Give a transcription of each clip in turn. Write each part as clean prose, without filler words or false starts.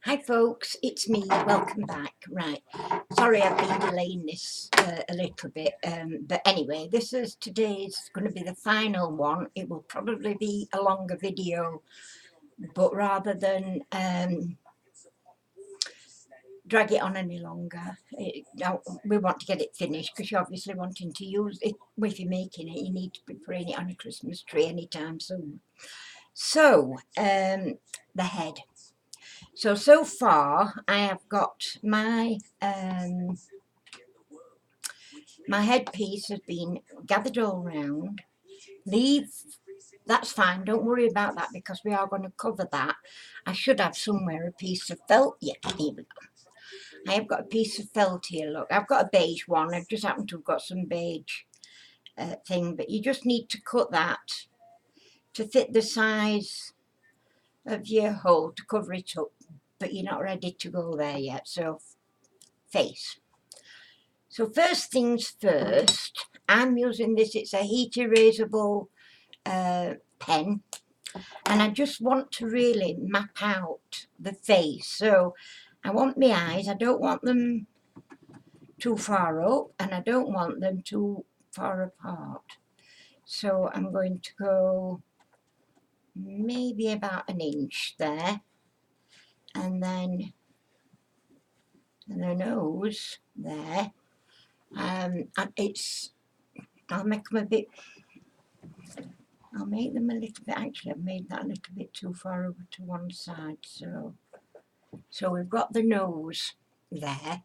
Hi folks, it's me, welcome back. Right, sorry I've been delaying this a little bit, but anyway, today's going to be the final one. It will probably be a longer video, but rather than drag it on any longer, we want to get it finished because you're obviously wanting to use it. If you're making it, you need to be putting it on a Christmas tree anytime soon. So, the head. So far I have got my headpiece has been gathered all round. Leave, that's fine, don't worry about that because we are going to cover that. I should have somewhere a piece of felt. Yeah, here we go. I have got a piece of felt here, look. I've got a beige one. I just happen to have got some beige thing, but you just need to cut that to fit the size of your hole to cover it up, but you're not ready to go there yet. So face. So first things first, I'm using this, it's a heat erasable pen, and I just want to really map out the face. So I want my eyes, I don't want them too far up and I don't want them too far apart. So I'm going to go maybe about an inch there, and then the nose there. And I'll make them a bit, I'll make them a little bit, actually I've made that a little bit too far over to one side. So we've got the nose there,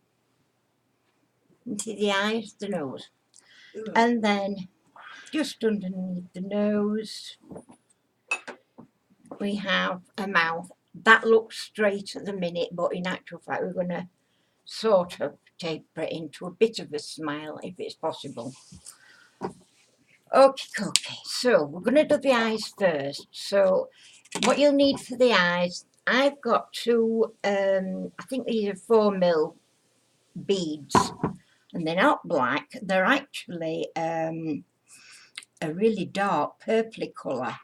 into the eyes, the nose, and then just underneath the nose we have a mouth. That looks straight at the minute, but in actual fact we're going to sort of taper it into a bit of a smile if it's possible. Okay, so we're going to do the eyes first. So what you'll need for the eyes, I've got two, I think these are 4mm beads, and they're not black, they're actually a really dark purpley colour,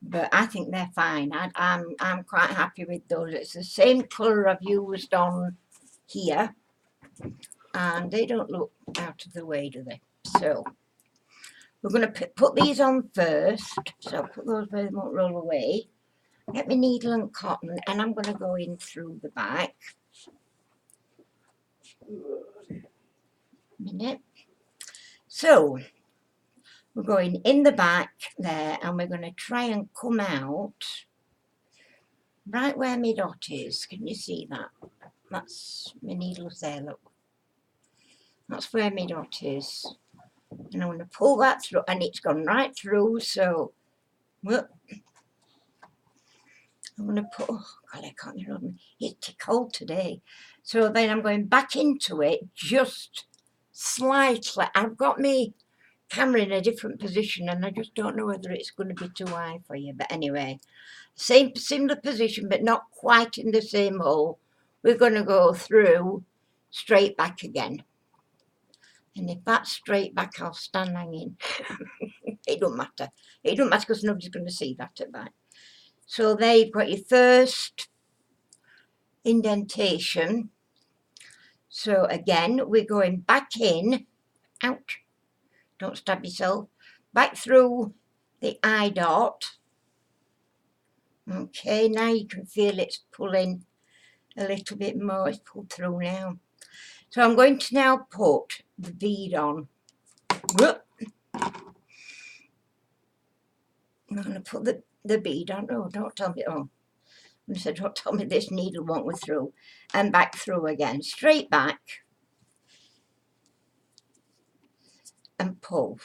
but I think they're fine. I'm quite happy with those. It's the same colour I've used on here, and they don't look out of the way, do they? So we're going to put these on first, so I'll put those where they won't roll away. Get my needle and cotton, and I'm going to go in through the back. Minute. So we're going in the back there, and we're going to try and come out right where my dot is. Can you see that? That's my needles there, look. That's where my dot is. And I'm going to pull that through, and it's gone right through, so well, I'm going to put, oh God, I can't remember, it's cold today. So then I'm going back into it just slightly. I've got my camera in a different position and I just don't know whether it's going to be too high for you, but anyway, similar position but not quite in the same hole. We're going to go through straight back again, and if that's straight back I'll stand hanging. It don't matter because nobody's going to see that at back. So there you've got your first indentation. So again we're going back in, ouch, don't stab yourself, back through the eye dot. Okay, now you can feel it's pulling a little bit more. It's pulled through now. So I'm going to now put the bead on. I'm going to put the bead on. Oh, don't tell me. Oh, I said, don't tell me this needle won't go through. And back through again. Straight back. And pull.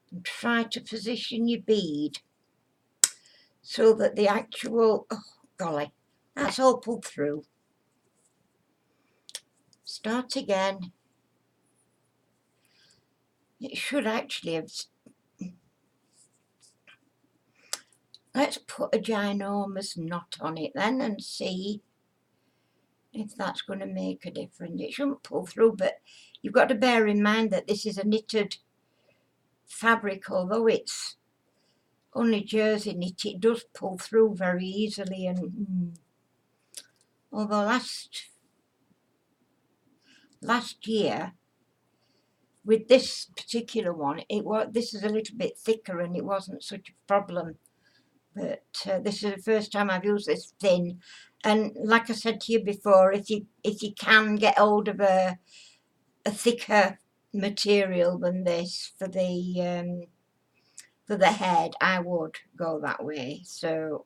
And try to position your bead so that the actual, oh golly, that's all pulled through. Start again. It should actually have. Let's put a ginormous knot on it then and see if that's going to make a difference. It shouldn't pull through, but you've got to bear in mind that this is a knitted fabric, although it's only jersey knit, it does pull through very easily. And although last year with this particular one, this is a little bit thicker and it wasn't such a problem. But this is the first time I've used this thin. And like I said to you before, if you can get hold of a thicker material than this for the head, I would go that way. So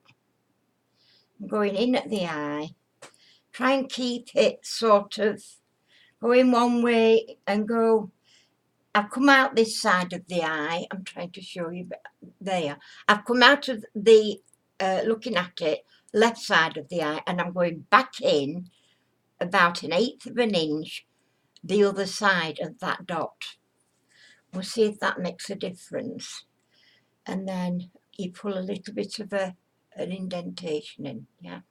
I'm going in at the eye, try and keep it sort of going one way and go. I've come out this side of the eye. I'm trying to show you there. I've come out of the looking at it left side of the eye, and I'm going back in about 1/8 of an inch the other side of that dot. We'll see if that makes a difference. And then you pull a little bit of an indentation in, yeah.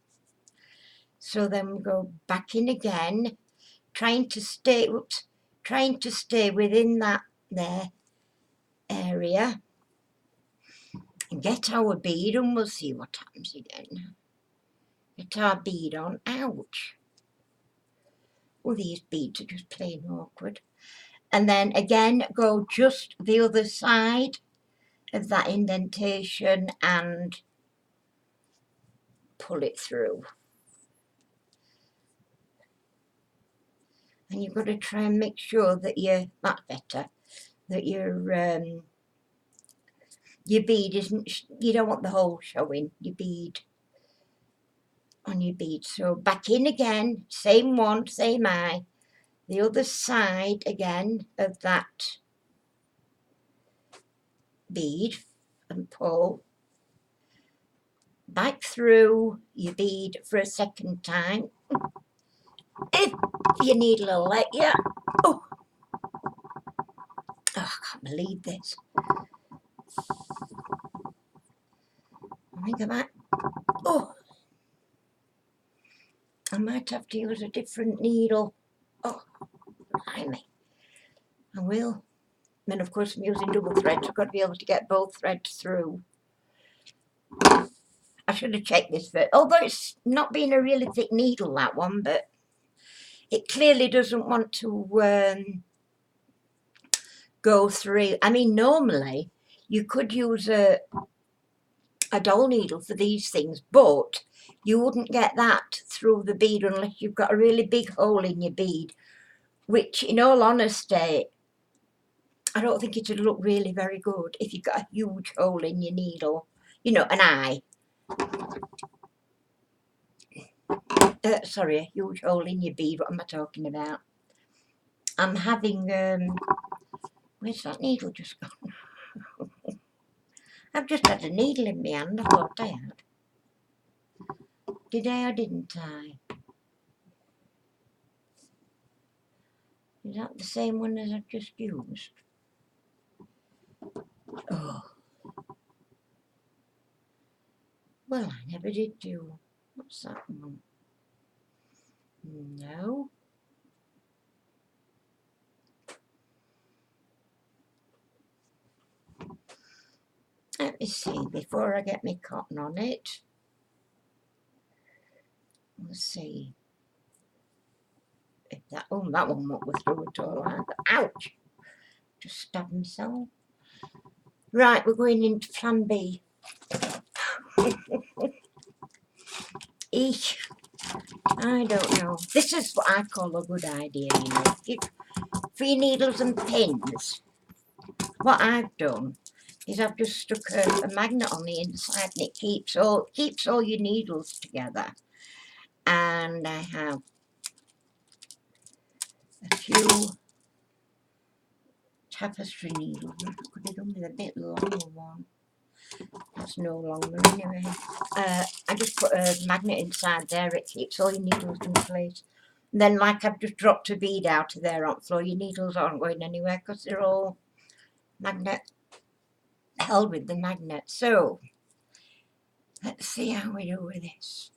So then we go back in again, trying to stay within that there area, and get our bead, and we'll see what happens again. Get our bead on. Ouch. Oh, these beads are just plain awkward. And then again go just the other side of that indentation and pull it through. And you've got to try and make sure that that's better, that your bead isn't, you don't want the hole showing, your bead on your bead. So back in again, same one, same eye, the other side again of that bead, and pull back through your bead for a second time, if your needle will let you. Oh, I can't believe this. I think I might have to use a different needle. Oh, blimey. I will. And of course I'm using double threads. I've got to be able to get both threads through. I should have checked this first. Although it's not being a really thick needle, that one, but it clearly doesn't want to go through. I mean, normally you could use a dull needle for these things, but you wouldn't get that through the bead unless you've got a really big hole in your bead, which in all honesty, I don't think it would look really very good if you've got a huge hole in your needle, you know, an eye. Sorry, a huge hole in your bead, what am I talking about? I'm having, where's that needle just gone? I've just had a needle in my hand, I thought I had. Did I or didn't I? Is that the same one as I've just used? Oh. Well, I never did do. What's that one? No. Let me see, before I get my cotton on it. Let's see. If that, oh, that one won't go through at all either. Ouch! Just stabbed myself. Right, we're going into plan B. Eesh. I don't know. This is what I call a good idea, you know. For your needles and pins, what I've done is I've just stuck a magnet on the inside, and it keeps all your needles together. And I have a few tapestry needles. I could have done with a bit longer one. That's no longer anyway. I just put a magnet inside there. It keeps all your needles in place. And then, like, I've just dropped a bead out of there on the floor. Your needles aren't going anywhere because they're all held with the magnet. So let's see how we do with this.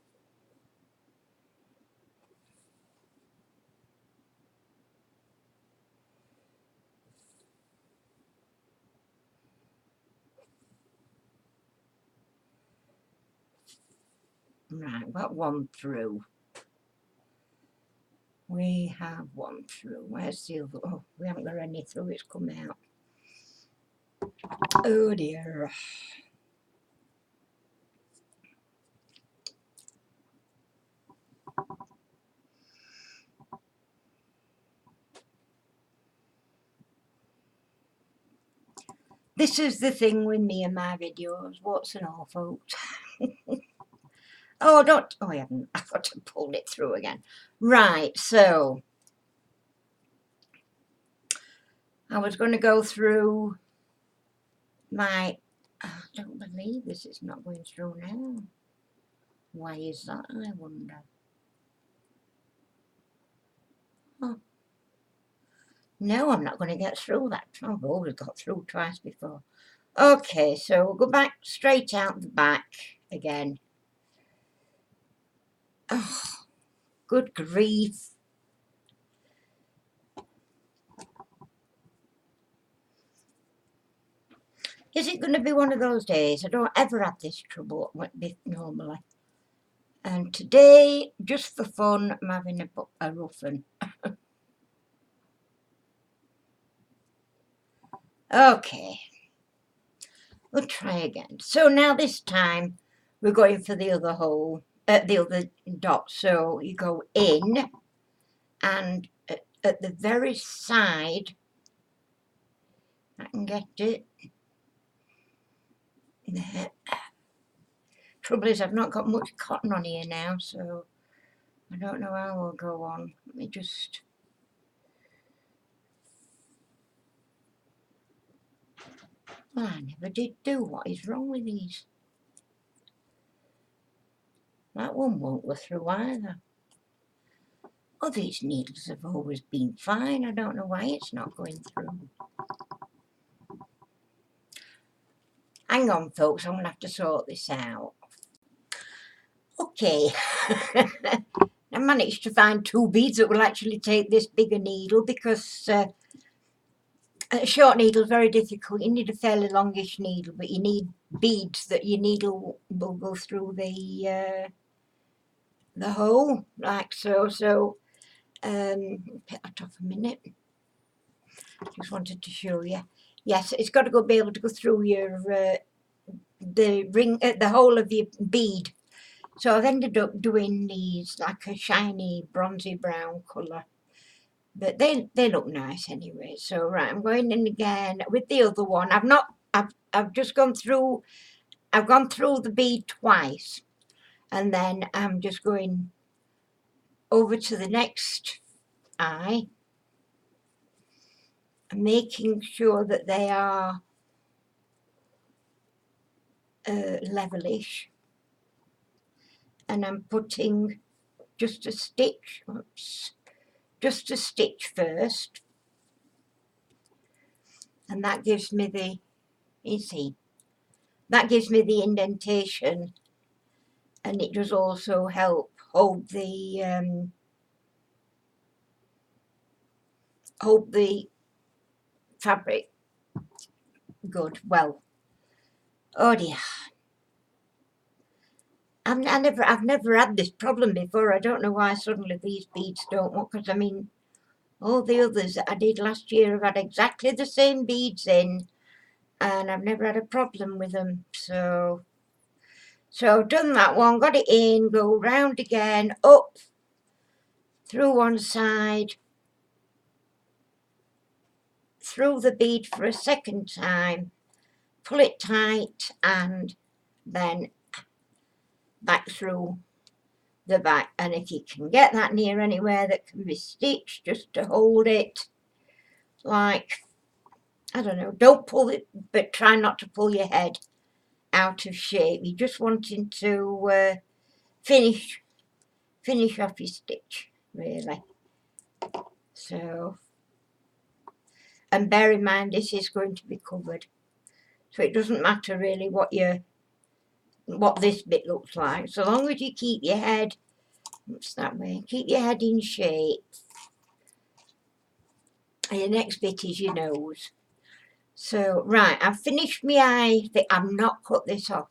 Right, got one through. We have one through. Where's the other? Oh, we haven't got any through. It's come out. Oh dear. This is the thing with me and my videos. What's and all, folks. Oh, don't. Oh, I haven't. I got to pull it through again. Right, so I was going to go through my. I don't believe this is not going through now. Why is that, I wonder? Oh. No, I'm not going to get through that. I've always got through twice before. Okay, so we'll go back straight out the back again. Oh, good grief. Is it going to be one of those days? I don't ever have this trouble normally. And today, just for fun, I'm having a rough one. Okay, we'll try again. So now this time, we're going for the other hole, the other dot. So you go in, and at the very side, I can get it. There. Trouble is, I've not got much cotton on here now, so I don't know how we'll go on. Let me just. Well, I never did do. What is wrong with these? That one won't go through either. Oh, these needles have always been fine. I don't know why it's not going through. Hang on, folks. I'm going to have to sort this out. Okay. I managed to find two beads that will actually take this bigger needle because a short needle is very difficult. You need a fairly longish needle, but you need beads that your needle will go through the hole, like so. So, put that off a minute. Just wanted to show you. Yes, it's got to be able to go through your the ring, the hole of your bead. So I've ended up doing these like a shiny bronzy brown colour. But they look nice anyway. So right, I'm going in again with the other one. I've just gone through. I've gone through the bead twice, and then I'm just going over to the next eye, and making sure that they are levelish. And I'm putting just a stitch. Oops, just a stitch first, and that gives me the. You see. That gives me the indentation, and it does also help hold the fabric good. Well, oh dear, I've never had this problem before. I don't know why suddenly these beads don't work. Because I mean, all the others that I did last year have had exactly the same beads in, and I've never had a problem with them. So I've done that one, got it in, go round again, up through one side, through the bead for a second time, pull it tight, and then back through the back. And if you can get that near anywhere that can be stitched, just to hold it, like, I don't know, don't pull it, but try not to pull your head out of shape. You're just wanting to finish off your stitch, really. So, and bear in mind this is going to be covered, so it doesn't matter really what this bit looks like, so long as you keep your head, oops, that way, keep your head in shape. And the next bit is your nose. So right, I've finished my eye. I've not cut this off.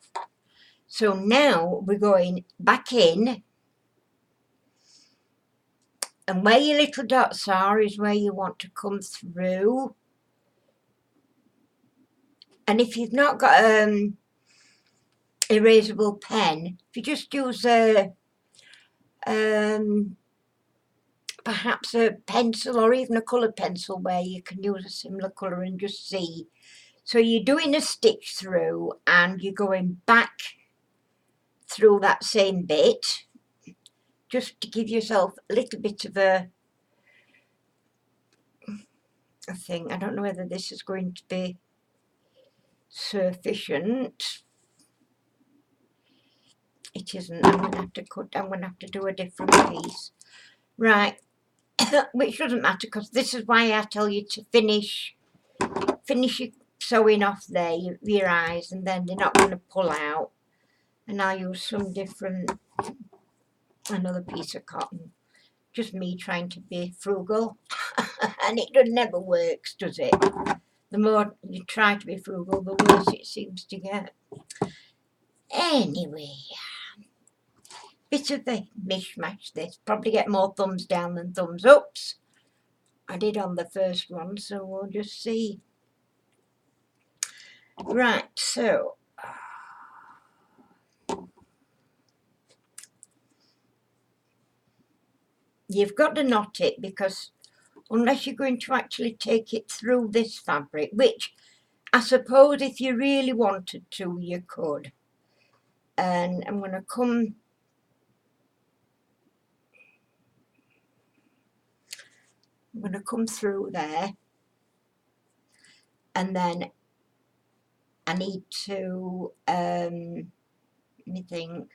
So now we're going back in, and where your little dots are is where you want to come through. And if you've not got erasable pen, if you just use a perhaps a pencil or even a coloured pencil where you can use a similar colour and just see. So you're doing a stitch through and you're going back through that same bit just to give yourself a little bit of a thing. I don't know whether this is going to be sufficient. It isn't. I'm going to have to cut. I'm going to have to do a different piece. Right. Which doesn't matter, because this is why I tell you to finish your sewing off there, your eyes, and then they're not going to pull out. And I'll use some different, another piece of cotton. Just me trying to be frugal. And it never works, does it? The more you try to be frugal, the worse it seems to get. Anyway, bit of a mishmash this. Probably get more thumbs down than thumbs ups. I did on the first one, so we'll just see. Right, so you've got to knot it, because unless you're going to actually take it through this fabric, which I suppose if you really wanted to, you could. And I'm going to come through there, and then I need to let me think,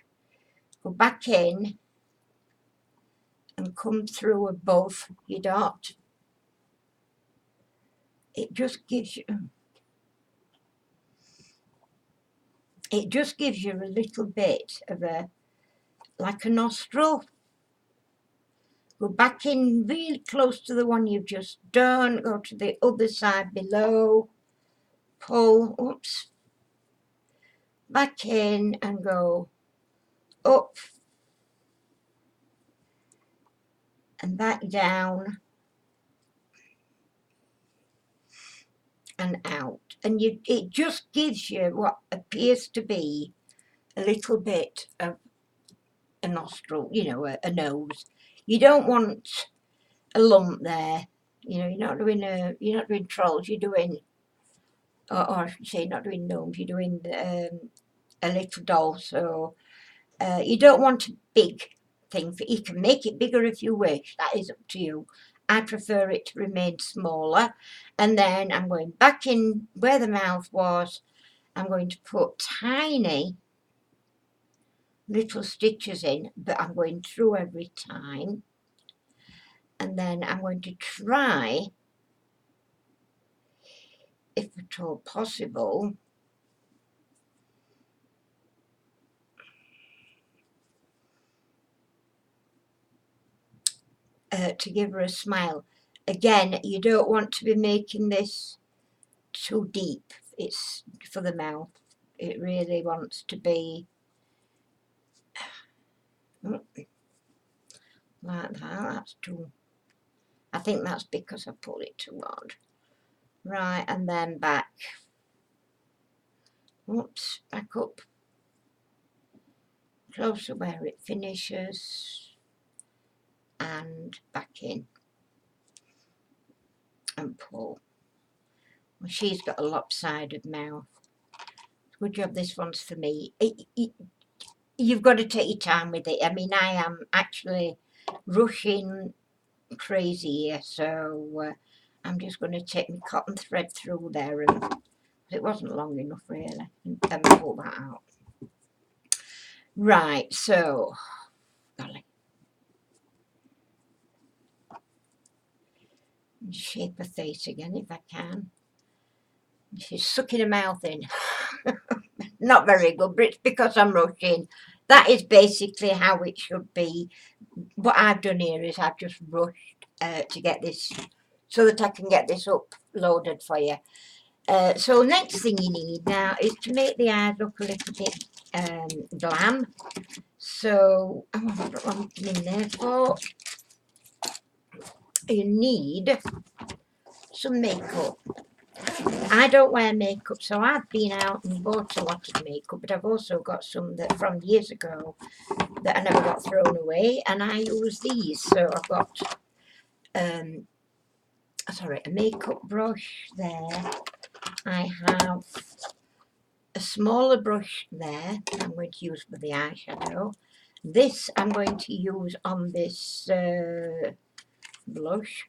go back in and come through above your dot. It just gives you a little bit of a, like a nostril. Go back in really close to the one you've just done, go to the other side below, pull, oops, back in and go up and back down and out. And it just gives you what appears to be a little bit of a nostril, you know, a nose. You don't want a lump there. You know, you're not doing trolls, you're doing, or I should say, not doing gnomes, you're doing a little doll. So you don't want a big thing. You can make it bigger if you wish. That is up to you. I prefer it to remain smaller. And then I'm going back in where the mouth was. I'm going to put tiny little stitches in, but I'm going through every time. And then I'm going to try, if at all possible, to give her a smile. Again, you don't want to be making this too deep. It's for the mouth. It really wants to be like that. That's too, I think that's because I pulled it too hard. Right, and then back. Oops, back up. Closer where it finishes. And back in. And pull. Well, she's got a lopsided mouth. Good job, this one's for me. You've got to take your time with it. I mean, I am actually rushing crazy here, so I'm just going to take my cotton thread through there, and it wasn't long enough really, and pull that out. Right, so golly, shape her face again if I can. She's sucking her mouth in. Not very good, but it's because I'm rushing. That is basically how it should be. What I've done here is I've just rushed to get this, so that I can get this uploaded for you. So next thing you need now is to make the eyes look a little bit Glam. So, what am I in there for? You need some makeup. I don't wear makeup, so I've been out and bought a lot of makeup, but I've also got some that from years ago that I never got thrown away, and I use these. So I've got a makeup brush there. I have a smaller brush there I'm going to use for the eyeshadow. This I'm going to use on this blusher.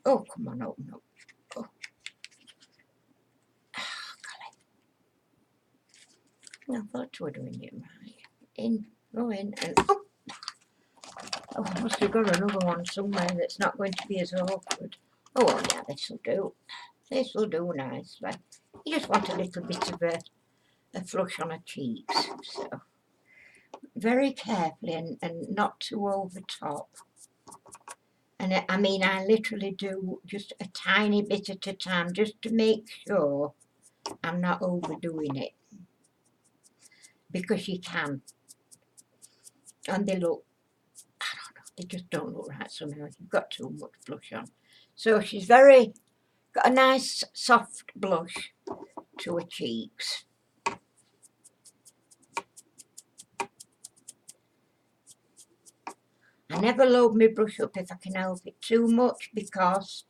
Oh, come on, open up. Oh. I thought we were doing it right. Go in, and oh, I must have got another one somewhere that's not going to be as awkward. Oh, well, yeah, this will do. This will do nicely. You just want a little bit of a flush on her cheeks. So, very carefully and not too over top. And I mean, I literally do just a tiny bit at a time just to make sure I'm not overdoing it. Because you can. And they look, I don't know, they just don't look right somehow. You've got too much blush on. So she's got a nice soft blush to her cheeks. I never load my brush up if I can help it too much, because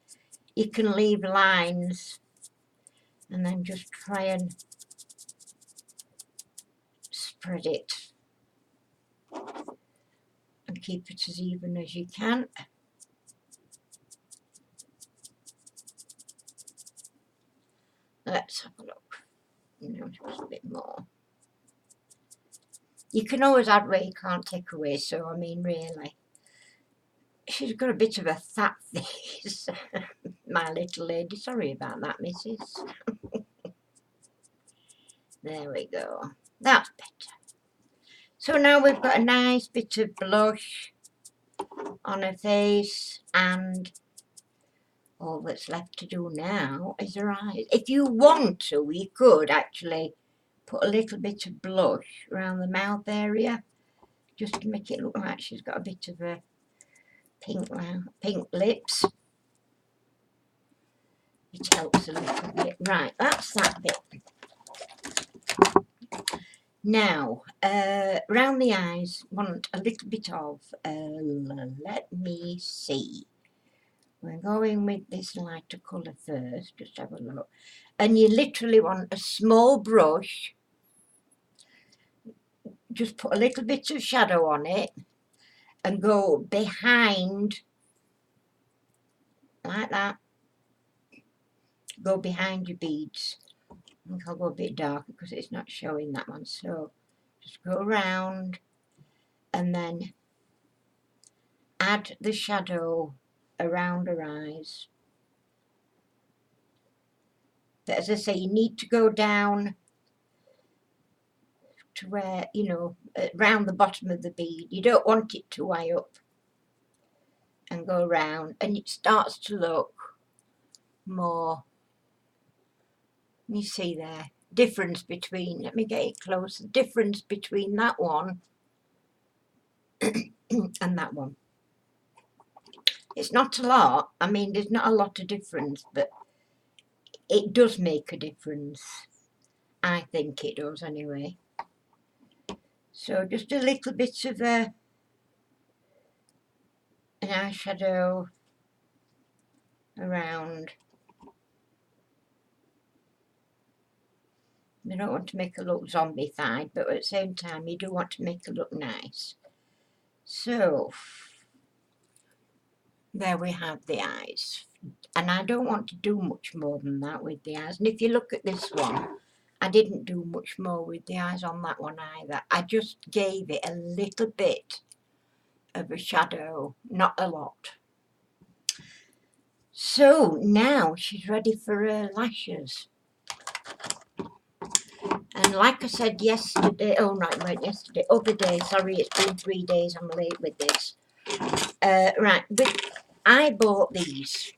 you can leave lines, and then just try and spread it and keep it as even as you can. Let's have a look. Just a bit more. You can always add where you can't take away, so I mean, really. She's got a bit of a fat face, my little lady. Sorry about that, missus. There we go. That's better. So now we've got a nice bit of blush on her face, and all that's left to do now is her eyes. If you want to, you could actually put a little bit of blush around the mouth area, just to make it look like she's got a bit of a pink lips. It helps a little bit. Right, that's that bit. Now, round the eyes, want a little bit of, let me see. We're going with this lighter colour first, just have a look. And you literally want a small brush, just put a little bit of shadow on it, and go behind, like that. Go behind your beads. I think I'll go a bit darker because it's not showing that one. So just go around and then add the shadow around her eyes. But as I say, you need to go down to where, around the bottom of the bead. You don't want it too high up. And go around, and it starts to look more. You see there, difference between, let me get it close, the difference between that one and that one. It's not a lot. I mean, there's not a lot of difference, but it does make a difference. I think it does anyway. So just a little bit of an eyeshadow around. You don't want to make it look zombified, but at the same time you do want to make it look nice. So there we have the eyes. And I don't want to do much more than that with the eyes. And if you look at this one, I didn't do much more with the eyes on that one either. I just gave it a little bit of a shadow, not a lot. So now she's ready for her lashes. And like I said yesterday, other day, sorry, it's been 3 days, I'm late with this. Right, I bought these,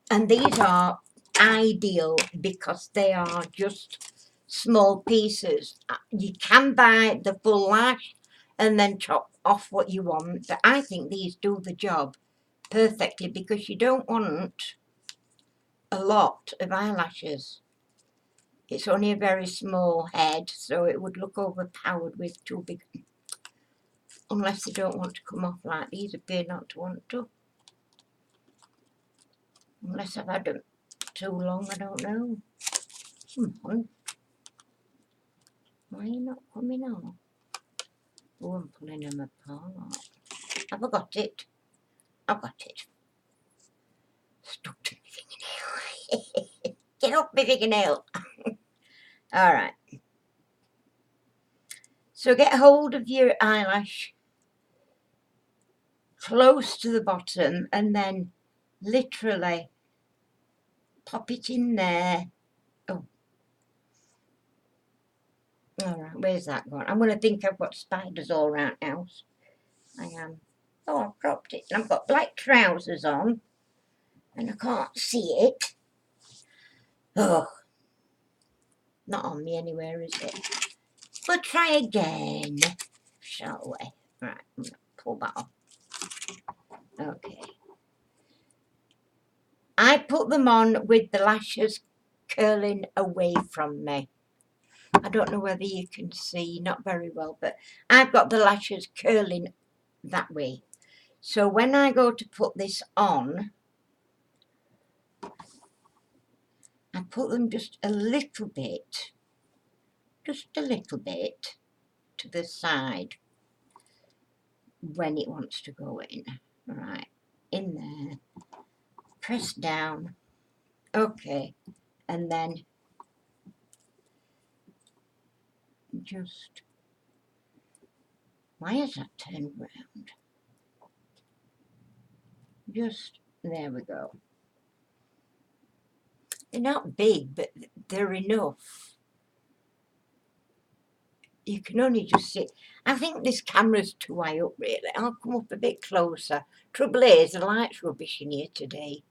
and these are ideal because they are just small pieces. You can buy the full lash and then chop off what you want, but I think these do the job perfectly because you don't want a lot of eyelashes. It's only a very small head, so it would look overpowered with too big, unless they don't want to come off like these appear not to want to. Unless I've had them too long, I don't know. Come on. Why are you not coming off? Oh, I'm pulling them apart. Have I got it? I've got it. Stuck to my fingernail. Get off my fingernail. Alright. So get hold of your eyelash close to the bottom and then literally pop it in there. Oh. Alright, where's that gone? I'm going to think I've got spiders all around the house. I am. Oh, I've dropped it. And I've got black trousers on. And I can't see it. Oh. Not on me anywhere, is it? We'll try again, shall we? Right, I'm going to pull that off. Okay. I put them on with the lashes curling away from me. I don't know whether you can see, not very well, but I've got the lashes curling that way. So when I go to put this on, I put them just a little bit to the side when it wants to go in. Right, in there, press down, okay, and then just, why is that turned round? Just, there we go. They're not big, but they're enough. You can only just see. I think this camera's too high up, really. I'll come up a bit closer. Trouble is, the light's rubbish in here today.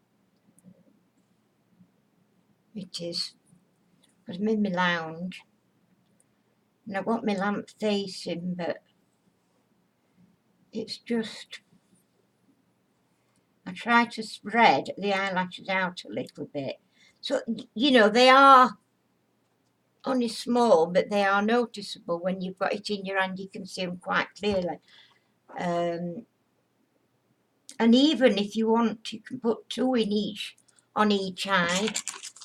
It is. Because I'm in my lounge. And I want my lamp facing, but it's just... I try to spread the eyelashes out a little bit. So, you know, they are only small, but they are noticeable when you've got it in your hand. You can see them quite clearly. And even if you want, you can put two in each, on each eye,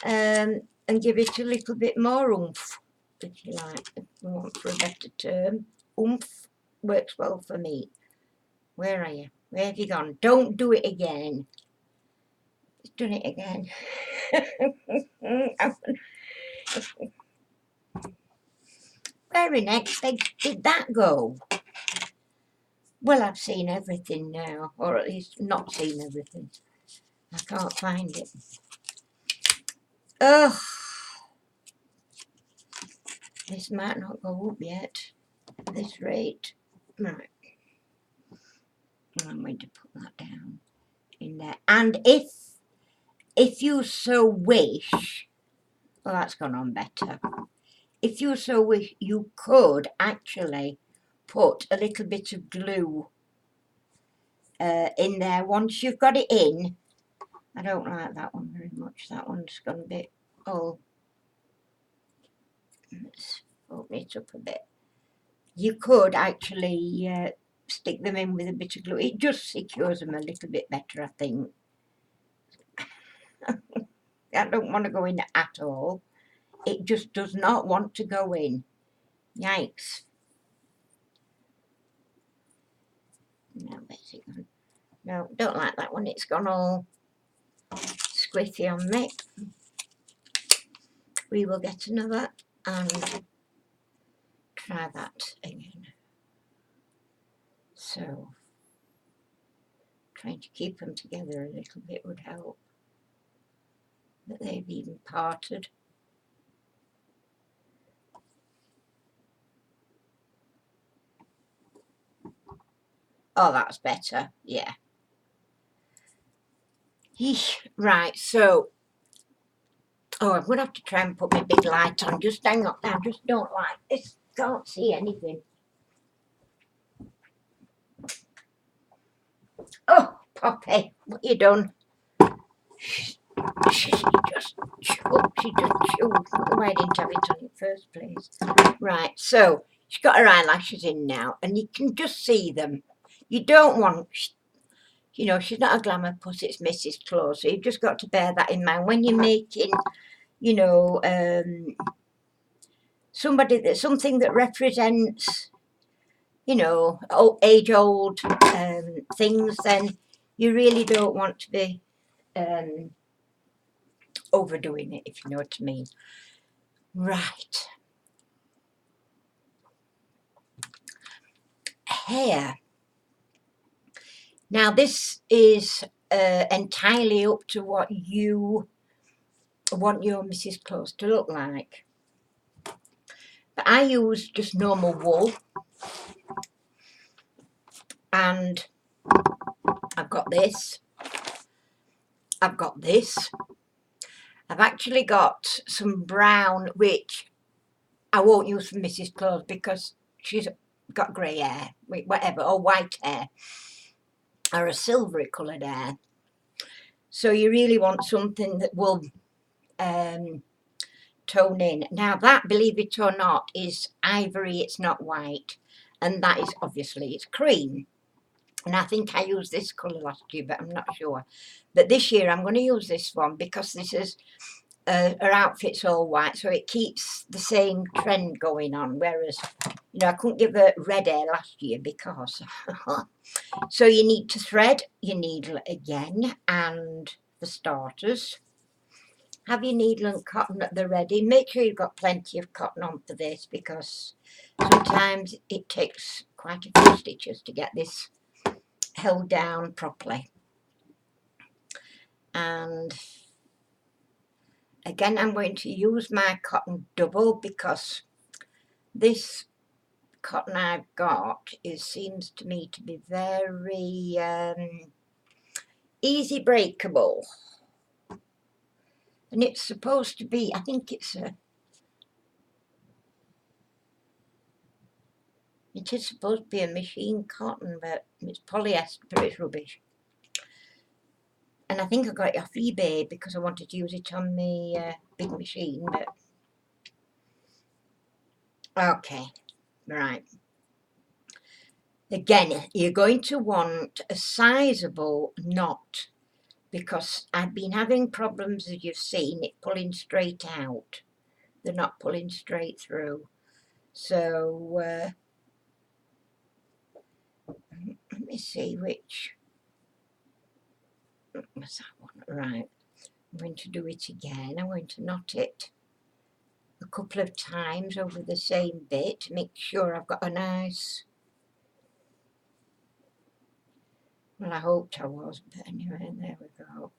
and give it a little bit more oomph, if you like, if you want for a better term. Oomph works well for me. Where are you? Where have you gone? Don't do it again. He's done it again. Where in heck did that go? Well, I've seen everything now, or at least not seen everything. I can't find it. Ugh. This might not go up yet, at this rate. Right. I'm going to put that down in there. And if you so wish, well, that's gone on better. If you so wish, you could actually put a little bit of glue in there once you've got it in. I don't like that one very much. That one's gone a bit, oh, let's open it up a bit. You could actually stick them in with a bit of glue. It just secures them a little bit better, I think. I don't want to go in at all. It just does not want to go in. Yikes. No, where's it gone? No, don't like that one. It's gone all squiffy on me. We will get another and try that again. So, trying to keep them together a little bit would help. But they've even parted. Oh, that's better. Yeah. Right, so Oh, I'm going to have to try and put my big light on. Just hang on. I just don't like this. Can't see anything. Oh, Poppy, what you done? She just choked. She just choked. Why I didn't have it on in the first place? Right, so she's got her eyelashes in now, and you can just see them. You don't want, you know, she's not a glamour puss, it's Mrs. Claus, so you've just got to bear that in mind when you're making, you know, something that represents, you know, age-old things, then you really don't want to be overdoing it, if you know what I mean. Right. Hair. Now this is entirely up to what you want your Mrs. Claus to look like. But I use just normal wool, and I've got this, I've got this, I've actually got some brown, which I won't use for Mrs. Claus because she's got grey hair, whatever, or white hair, or a silvery coloured hair. So you really want something that will tone in. Now that, believe it or not, is ivory, it's not white, and that is obviously, it's cream. And I think I used this colour last year, but I'm not sure. But this year I'm going to use this one because this is, her outfit's all white, so it keeps the same trend going on. Whereas, you know, I couldn't give her red hair last year because. So you need to thread your needle again, and for starters, have your needle and cotton at the ready. Make sure you've got plenty of cotton on for this because sometimes it takes quite a few stitches to get this held down properly. And again, I'm going to use my cotton double because this cotton I've got seems to me to be very easy breakable. And it's supposed to be, I think it is supposed to be a machine cotton, but it's polyester, but it's rubbish. And I think I got it off eBay because I wanted to use it on the big machine, but okay, right. Again, you're going to want a sizable knot because I've been having problems, as you've seen, it pulling straight out. They're not pulling straight through. So, let me see which. Was that one? Right. I'm going to do it again. I'm going to knot it a couple of times over the same bit to make sure I've got a nice. Well, I hoped I was, but anyway, there we go.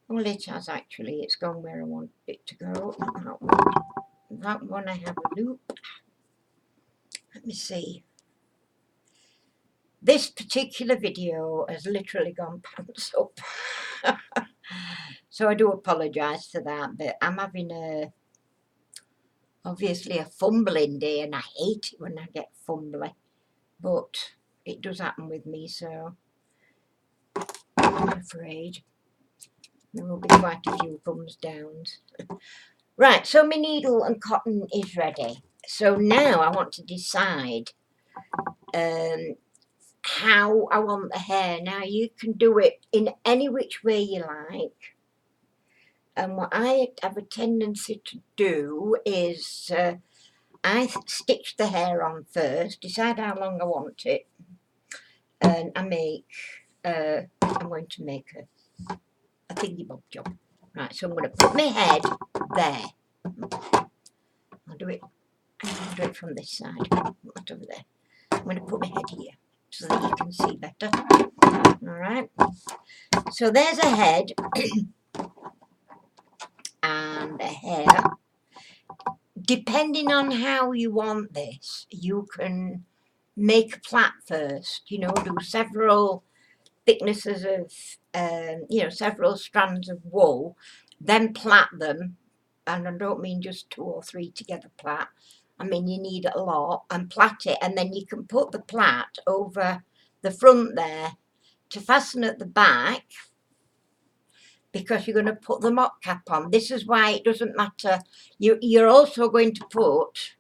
Well, it has actually. It's gone where I want it to go. That one. That one I have a loop. Let me see. This particular video has literally gone pants up. So I do apologise for that, but I'm having obviously a fumbling day, and I hate it when I get fumbly, but it does happen with me, so I'm afraid there will be quite a few thumbs downs. Right, so my needle and cotton is ready. So now I want to decide how I want the hair. Now you can do it in any which way you like. And what I have a tendency to do is I stitch the hair on first, decide how long I want it, and I make, I'm going to make a thingy bob job. Right, so I'm going to put my head there. I'll do it from this side, not over there. I'm going to put my head here so that you can see better. Alright, so there's a head and a hair. Depending on how you want this, you can make a plait first, you know, do several thicknesses of, you know, several strands of wool, then plait them, and I don't mean just 2 or 3 together plait, I mean you need a lot, and plait it, and then you can put the plait over the front there to fasten at the back, because you're going to put the mop cap on. This is why it doesn't matter. You're also going to put,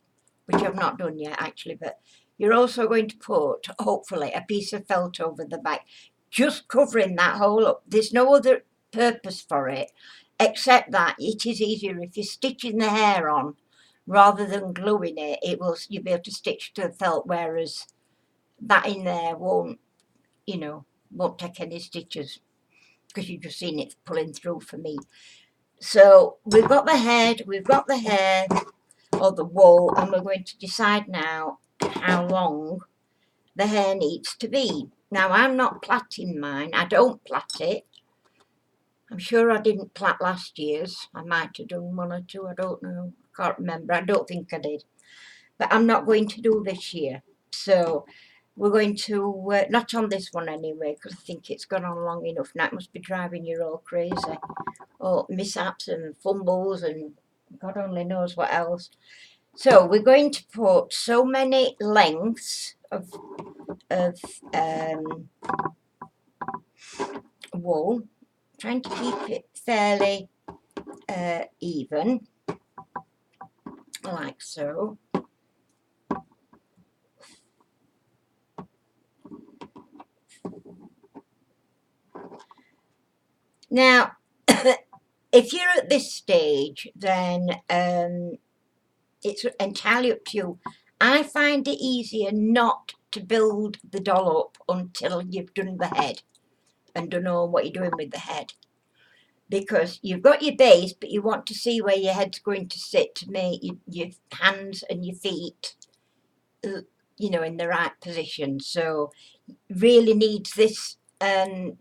which I've not done yet actually, but you're also going to put, hopefully, a piece of felt over the back, just covering that hole up. There's no other purpose for it, except that it is easier if you're stitching the hair on, rather than gluing it, you'll be able to stitch to the felt, whereas that in there won't, you know, won't take any stitches, because you've just seen it pulling through for me. So we've got the head, we've got the hair, or the wool, and we're going to decide now how long the hair needs to be. Now I'm not plaiting mine, I don't plait it. I'm sure I didn't plait last year's. I might have done 1 or 2, I don't know, I can't remember, I don't think I did. But I'm not going to do this year. So we're going to, not on this one anyway, because I think it's gone on long enough now. It must be driving you all crazy. Or mishaps and fumbles and God only knows what else. So we're going to put so many lengths of wool, trying to keep it fairly even, like so. Now, if you're at this stage, then it's entirely up to you. I find it easier not to build the doll up until you've done the head and don't know what you're doing with the head, because you've got your base, but you want to see where your head's going to sit to make your hands and your feet, you know, in the right position. So really needs this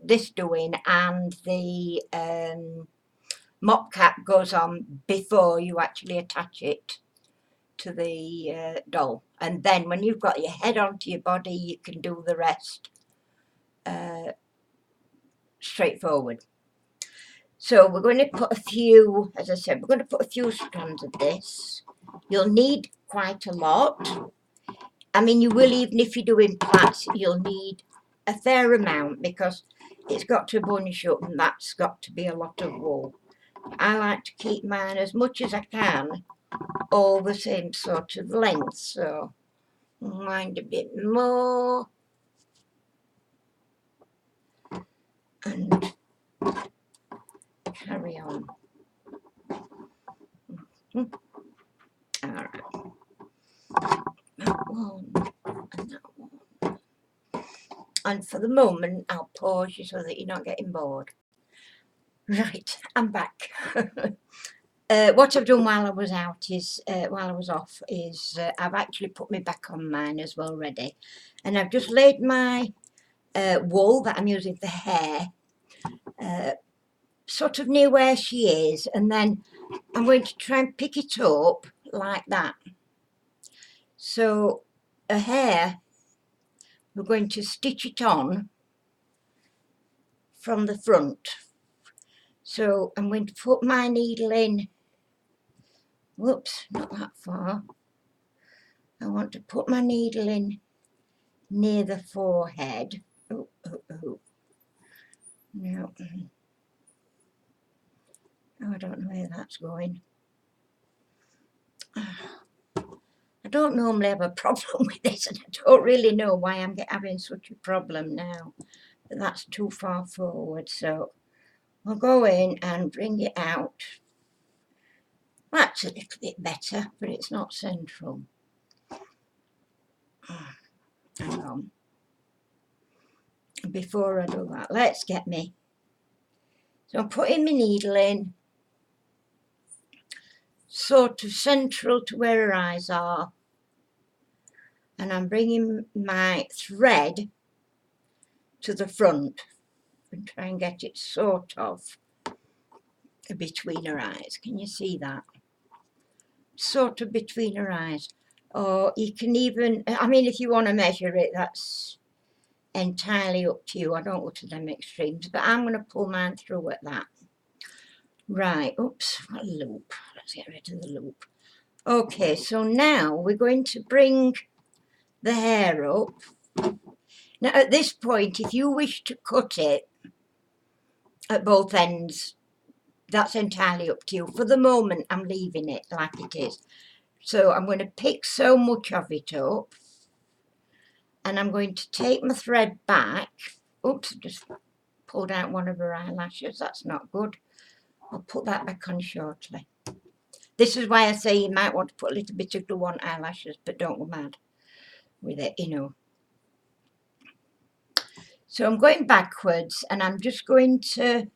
this doing, and the mop cap goes on before you actually attach it to the doll. And then when you've got your head onto your body, you can do the rest straightforward. So we're going to put a few, as I said, we're going to put a few strands of this. You'll need quite a lot. I mean, you will, even if you're doing plaits, you'll need a fair amount, because it's got to bunch up, and that's got to be a lot of wool. I like to keep mine as much as I can all the same sort of length, so mind a bit more, and carry on. All right, that one and that one. And for the moment, I'll pause you so that you're not getting bored. Right, I'm back. What I've done while I was out is, while I was off, is I've actually put me back on mine as well ready, and I've just laid my wool that I'm using for hair sort of near where she is, and then I'm going to try and pick it up like that. So her hair, we're going to stitch it on from the front. So I'm going to put my needle in, whoops, not that far. I want to put my needle in near the forehead. Oh, oh, oh. No. Oh, I don't know where that's going. I don't normally have a problem with this, and I don't really know why I'm having such a problem now. But that's too far forward, so we'll go in and bring it out. That's a little bit better, but it's not central. Hang on. Before I do that, let's get me. So I'm putting my needle in, sort of central to where her eyes are, and I'm bringing my thread to the front and try and get it sort of between her eyes. Can you see that? Sort of between her eyes. Or you can even, I mean, if you want to measure it, that's entirely up to you. I don't go to them extremes, but I'm going to pull mine through at that. Right, oops, what a loop. Let's get rid of the loop. Okay, so now we're going to bring the hair up. Now at this point, if you wish to cut it at both ends, that's entirely up to you. For the moment, I'm leaving it like it is. So I'm going to pick so much of it up, and I'm going to take my thread back. Oops, just pulled out one of her eyelashes. That's not good. I'll put that back on shortly. This is why I say you might want to put a little bit of glue on eyelashes, but don't go mad with it, you know. So I'm going backwards, and I'm just going to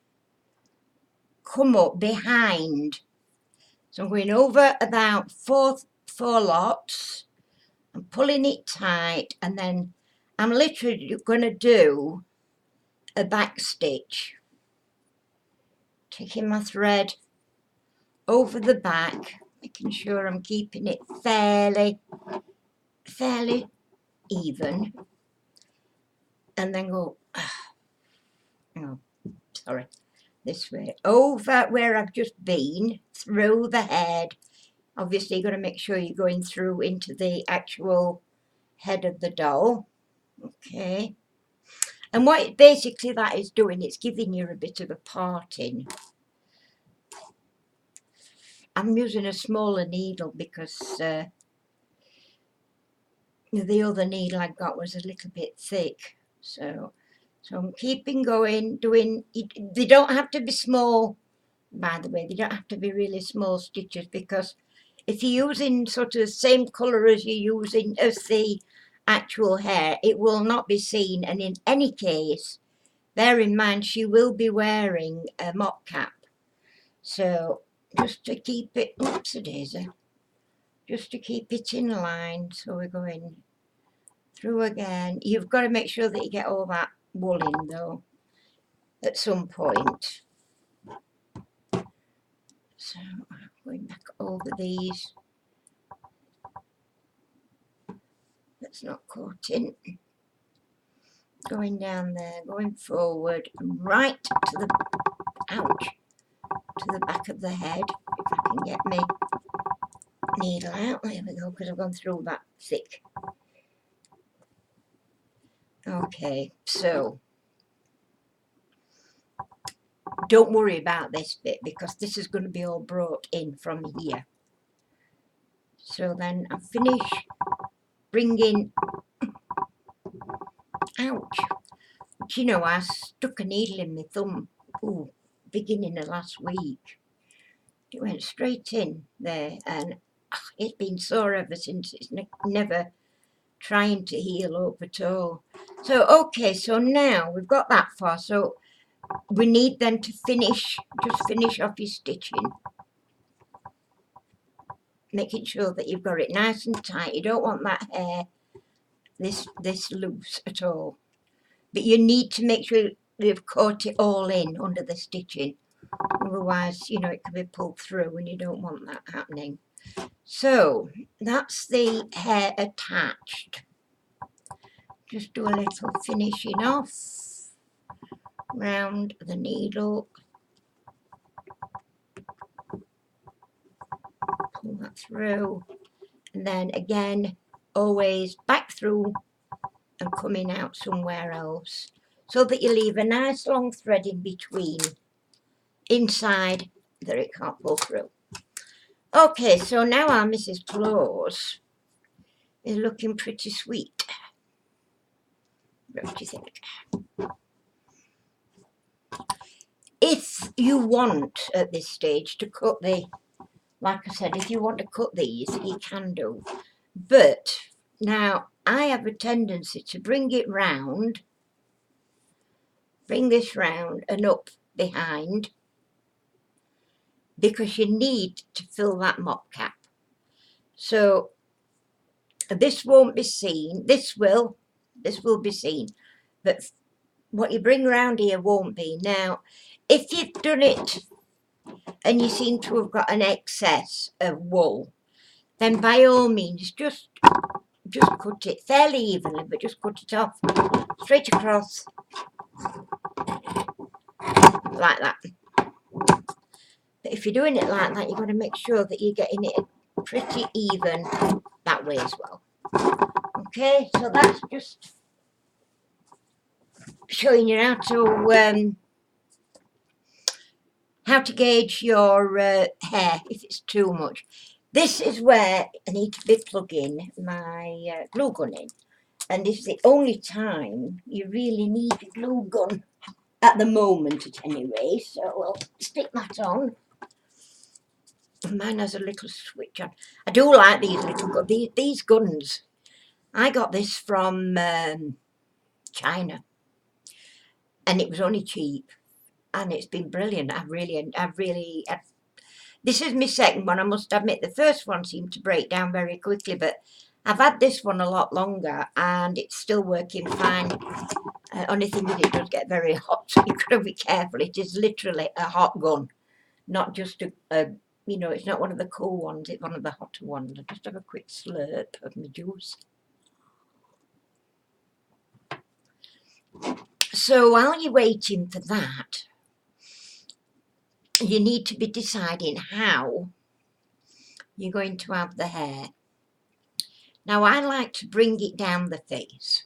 come up behind. So I'm going over about four lots. I'm pulling it tight, and then I'm literally going to do a back stitch. Taking my thread over the back, making sure I'm keeping it fairly even, and then go, oh, sorry, this way, over where I've just been, through the head. Obviously you've got to make sure you're going through into the actual head of the doll. Okay, and what basically that is doing, it's giving you a bit of a parting. I'm using a smaller needle because the other needle I got was a little bit thick, so I'm keeping going, doing it. They don't have to be small, by the way. They don't have to be really small stitches, because if you're using sort of the same colour as you're using as the actual hair, it will not be seen. And in any case, bear in mind she will be wearing a mop cap, so just to keep it, oops-a-daisy, just to keep it in line. So we're going through again. You've got to make sure that you get all that wool in though at some point. So I'm going back over these. That's not caught in. Going down there, going forward, and right to the, ouch, to the back of the head. If I can get my needle out. There we go, because I've gone through that thick. Okay, so don't worry about this bit, because this is going to be all brought in from here. So then I finish bringing, ouch, but you know, I stuck a needle in my thumb, beginning of last week. It went straight in there, and it's been sore ever since. It's never trying to heal up at all. So okay, so now we've got that far, so we need then to finish, just finish off your stitching, making sure that you've got it nice and tight. You don't want that hair this loose at all, but you need to make sure you've caught it all in under the stitching, otherwise, you know, it can be pulled through, and you don't want that happening. So that's the hair attached. Just do a little finishing off round the needle, pull that through, and then again always back through and coming out somewhere else, so that you leave a nice long thread in between, inside, that it can't pull through. Okay, so now our Mrs. Claus is looking pretty sweet. What do you think? If you want at this stage to cut the, like I said, if you want to cut these, you can do. But now I have a tendency to bring it round, bring this round and up behind, because you need to fill that mop cap. So this won't be seen. This will be seen, but what you bring round here won't be. Now, if you've done it and you seem to have got an excess of wool, then by all means just just cut it fairly evenly, but just cut it off straight across like that. But if you're doing it like that, you've got to make sure that you're getting it pretty even that way as well. Okay, so that's just showing you how to gauge your hair if it's too much. This is where I need to be plugging my glue gun in, and this is the only time you really need the glue gun at the moment, at any rate. So we'll stick that on. Mine has a little switch on. I do like these little these guns. I got this from China, and it was only cheap, and it's been brilliant. This is my second one, I must admit. The first one seemed to break down very quickly, but I've had this one a lot longer, and it's still working fine. Only thing is it does get very hot, so you've got to be careful. It is literally a hot gun, not just you know, it's not one of the cool ones, it's one of the hotter ones. I'll just have a quick slurp of my juice. So while you're waiting for that, you need to be deciding how you're going to have the hair. Now, I like to bring it down the face.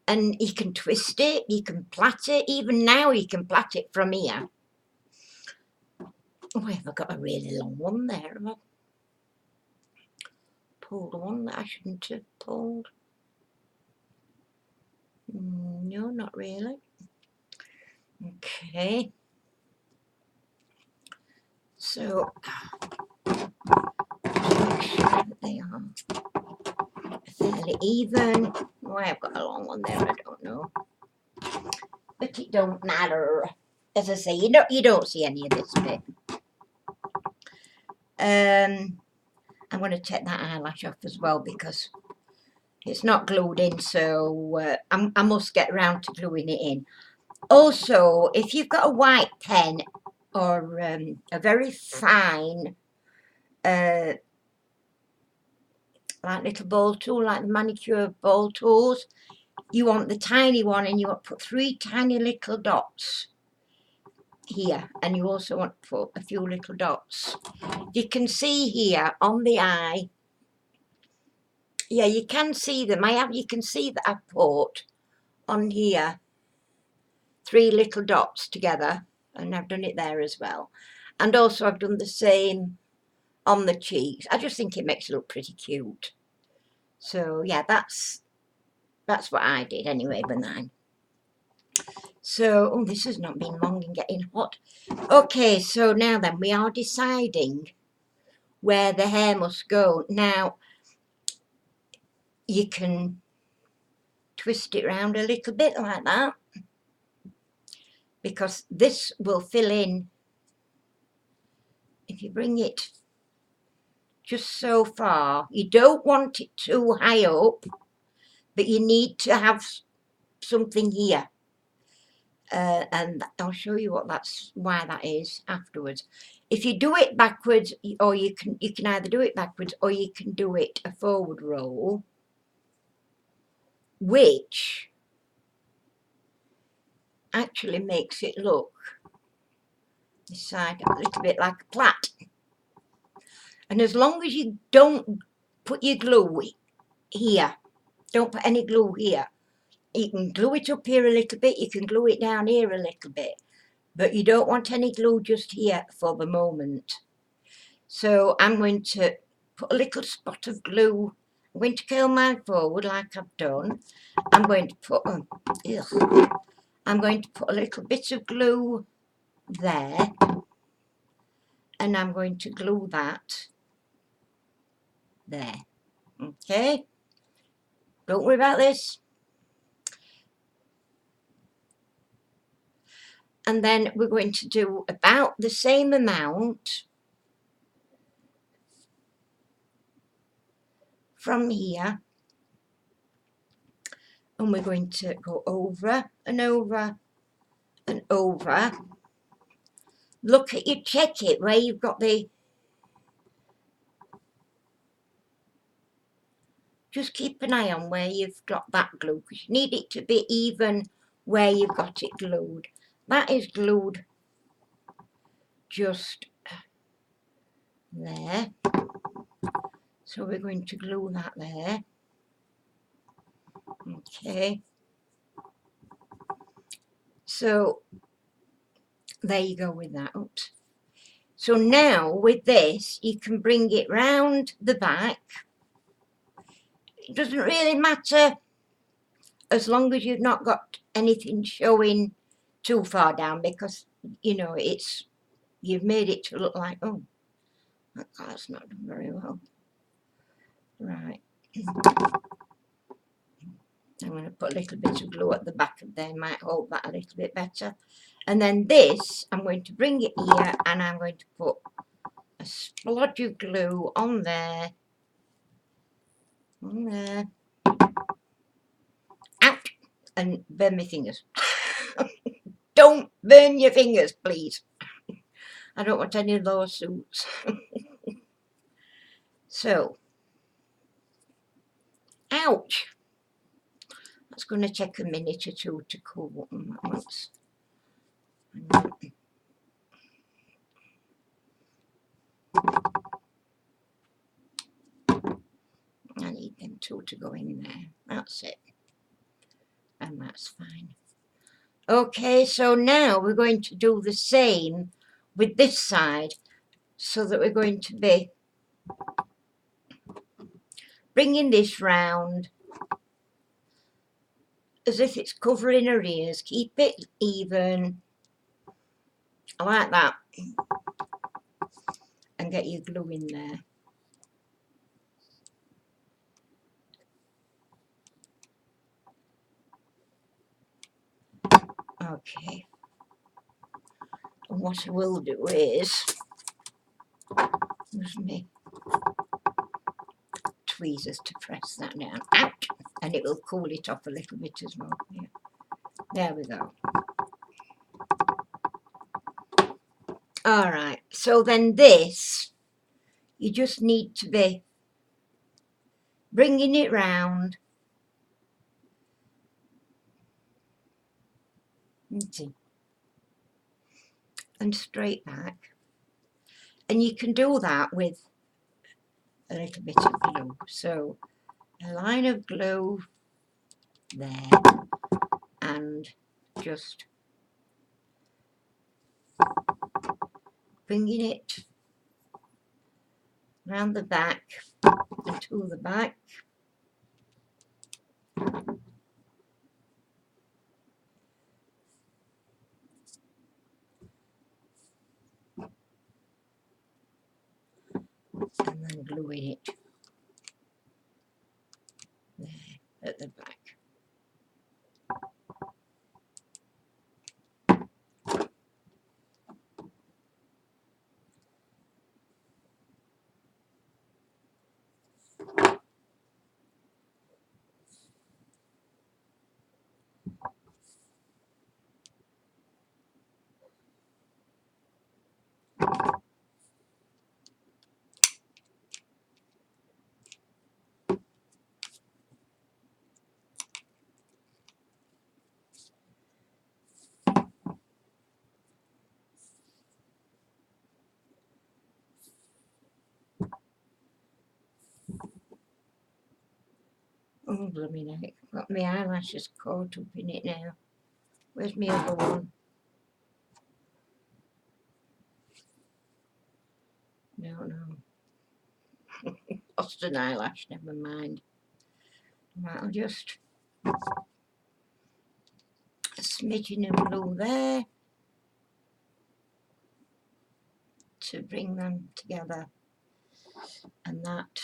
And you can twist it, you can plait it. Even now you can plait it from here. Oh, have I got a really long one there? Have I pulled one that I shouldn't have pulled? No, not really. Okay. So, make sure that they are fairly even. Why I've got a long one there, I don't know. But it don't matter. As I say, you don't see any of this bit. I'm going to take that eyelash off as well because it's not glued in, so I must get around to gluing it in. Also, if you've got a white pen or a very fine like little ball tool, like the manicure ball tools, you want the tiny one, and you want to put 3 tiny little dots here, and you also want to put a few little dots. You can see here on the eye, yeah, you can see them. You can see that I've put on here 3 little dots together, and I've done it there as well. And also I've done the same on the cheeks. I just think it makes it look pretty cute. So yeah, that's what I did anyway with mine. So, oh, this has not been long in getting hot. Okay, so now then we are deciding where the hair must go. Now, you can twist it around a little bit like that, because this will fill in. If you bring it just so far, you don't want it too high up, but you need to have something here. And I'll show you why that is afterwards. If you do it backwards, or you can either do it backwards or you can do it a forward roll, which actually makes it look this side a little bit like a plait. And as long as you don't put your glue here, don't put any glue here. You can glue it up here a little bit, you can glue it down here a little bit, but you don't want any glue just here for the moment. So I'm going to put a little spot of glue. I'm going to curl mine forward like I've done. I'm going to put a little bit of glue there, and I'm going to glue that there. Okay, don't worry about this. And then we're going to do about the same amount from here, and we're going to go over and over and over. Look at you, check it where you've got the just keep an eye on where you've got that glue, because you need it to be even where you've got it glued. That is glued just there, so we're going to glue that there. Okay, so there you go with that. Oops. So now with this you can bring it round the back. It doesn't really matter as long as you've not got anything showing too far down, because you know you've made it to look like, oh, that's not done very well. Right. I'm going to put a little bit of glue at the back of there, might hold that a little bit better. And then this, I'm going to bring it here and I'm going to put a splodge of glue on there. On there. Out! And burn my fingers. Don't burn your fingers, please. I don't want any lawsuits. So, ouch! That's going to take a minute or two to cool on that once. I need them two to go in there. That's it. And that's fine. Okay, so now we're going to do the same with this side, so that we're going to be bringing this round as if it's covering her ears. Keep it even, like that, and get your glue in there. Okay, and what I will do is use me tweezers to press that down. Out! And it will cool it off a little bit as well. Yeah. There we go. Alright, so then this, you just need to be bringing it round. And straight back. And you can do that with a little bit of glue. So a line of glue there, and just bringing it round the back and to the back. And then gluing it there at the back. Oh, blooming heck. Got my eyelashes caught up in it now. Where's my other one? No. Lost an eyelash, never mind. Right, I'll just a smidgen of glue there to bring them together, and that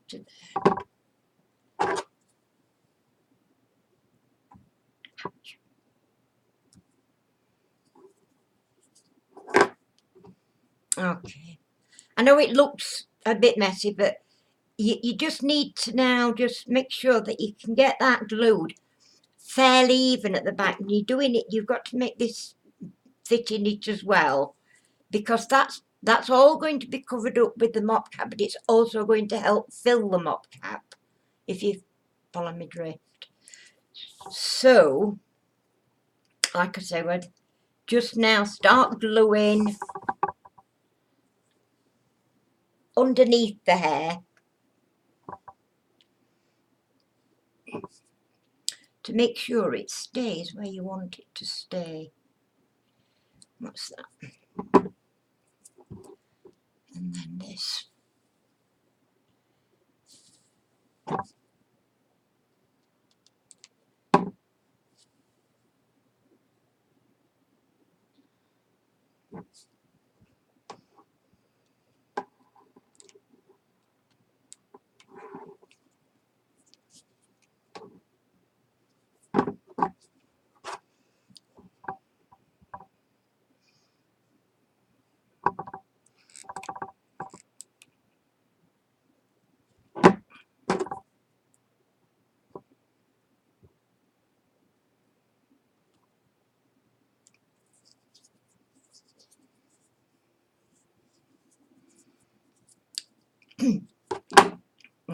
to there. Okay, I know it looks a bit messy, but you just need to now just make sure that you can get that glued fairly even at the back. When you're doing it, you've got to make this fit in it as well. because that's all going to be covered up with the mop cap, but it's also going to help fill the mop cap, if you follow me drift. So, like I say, we'll just now start gluing underneath the hair to make sure it stays where you want it to stay. What's that? And then this.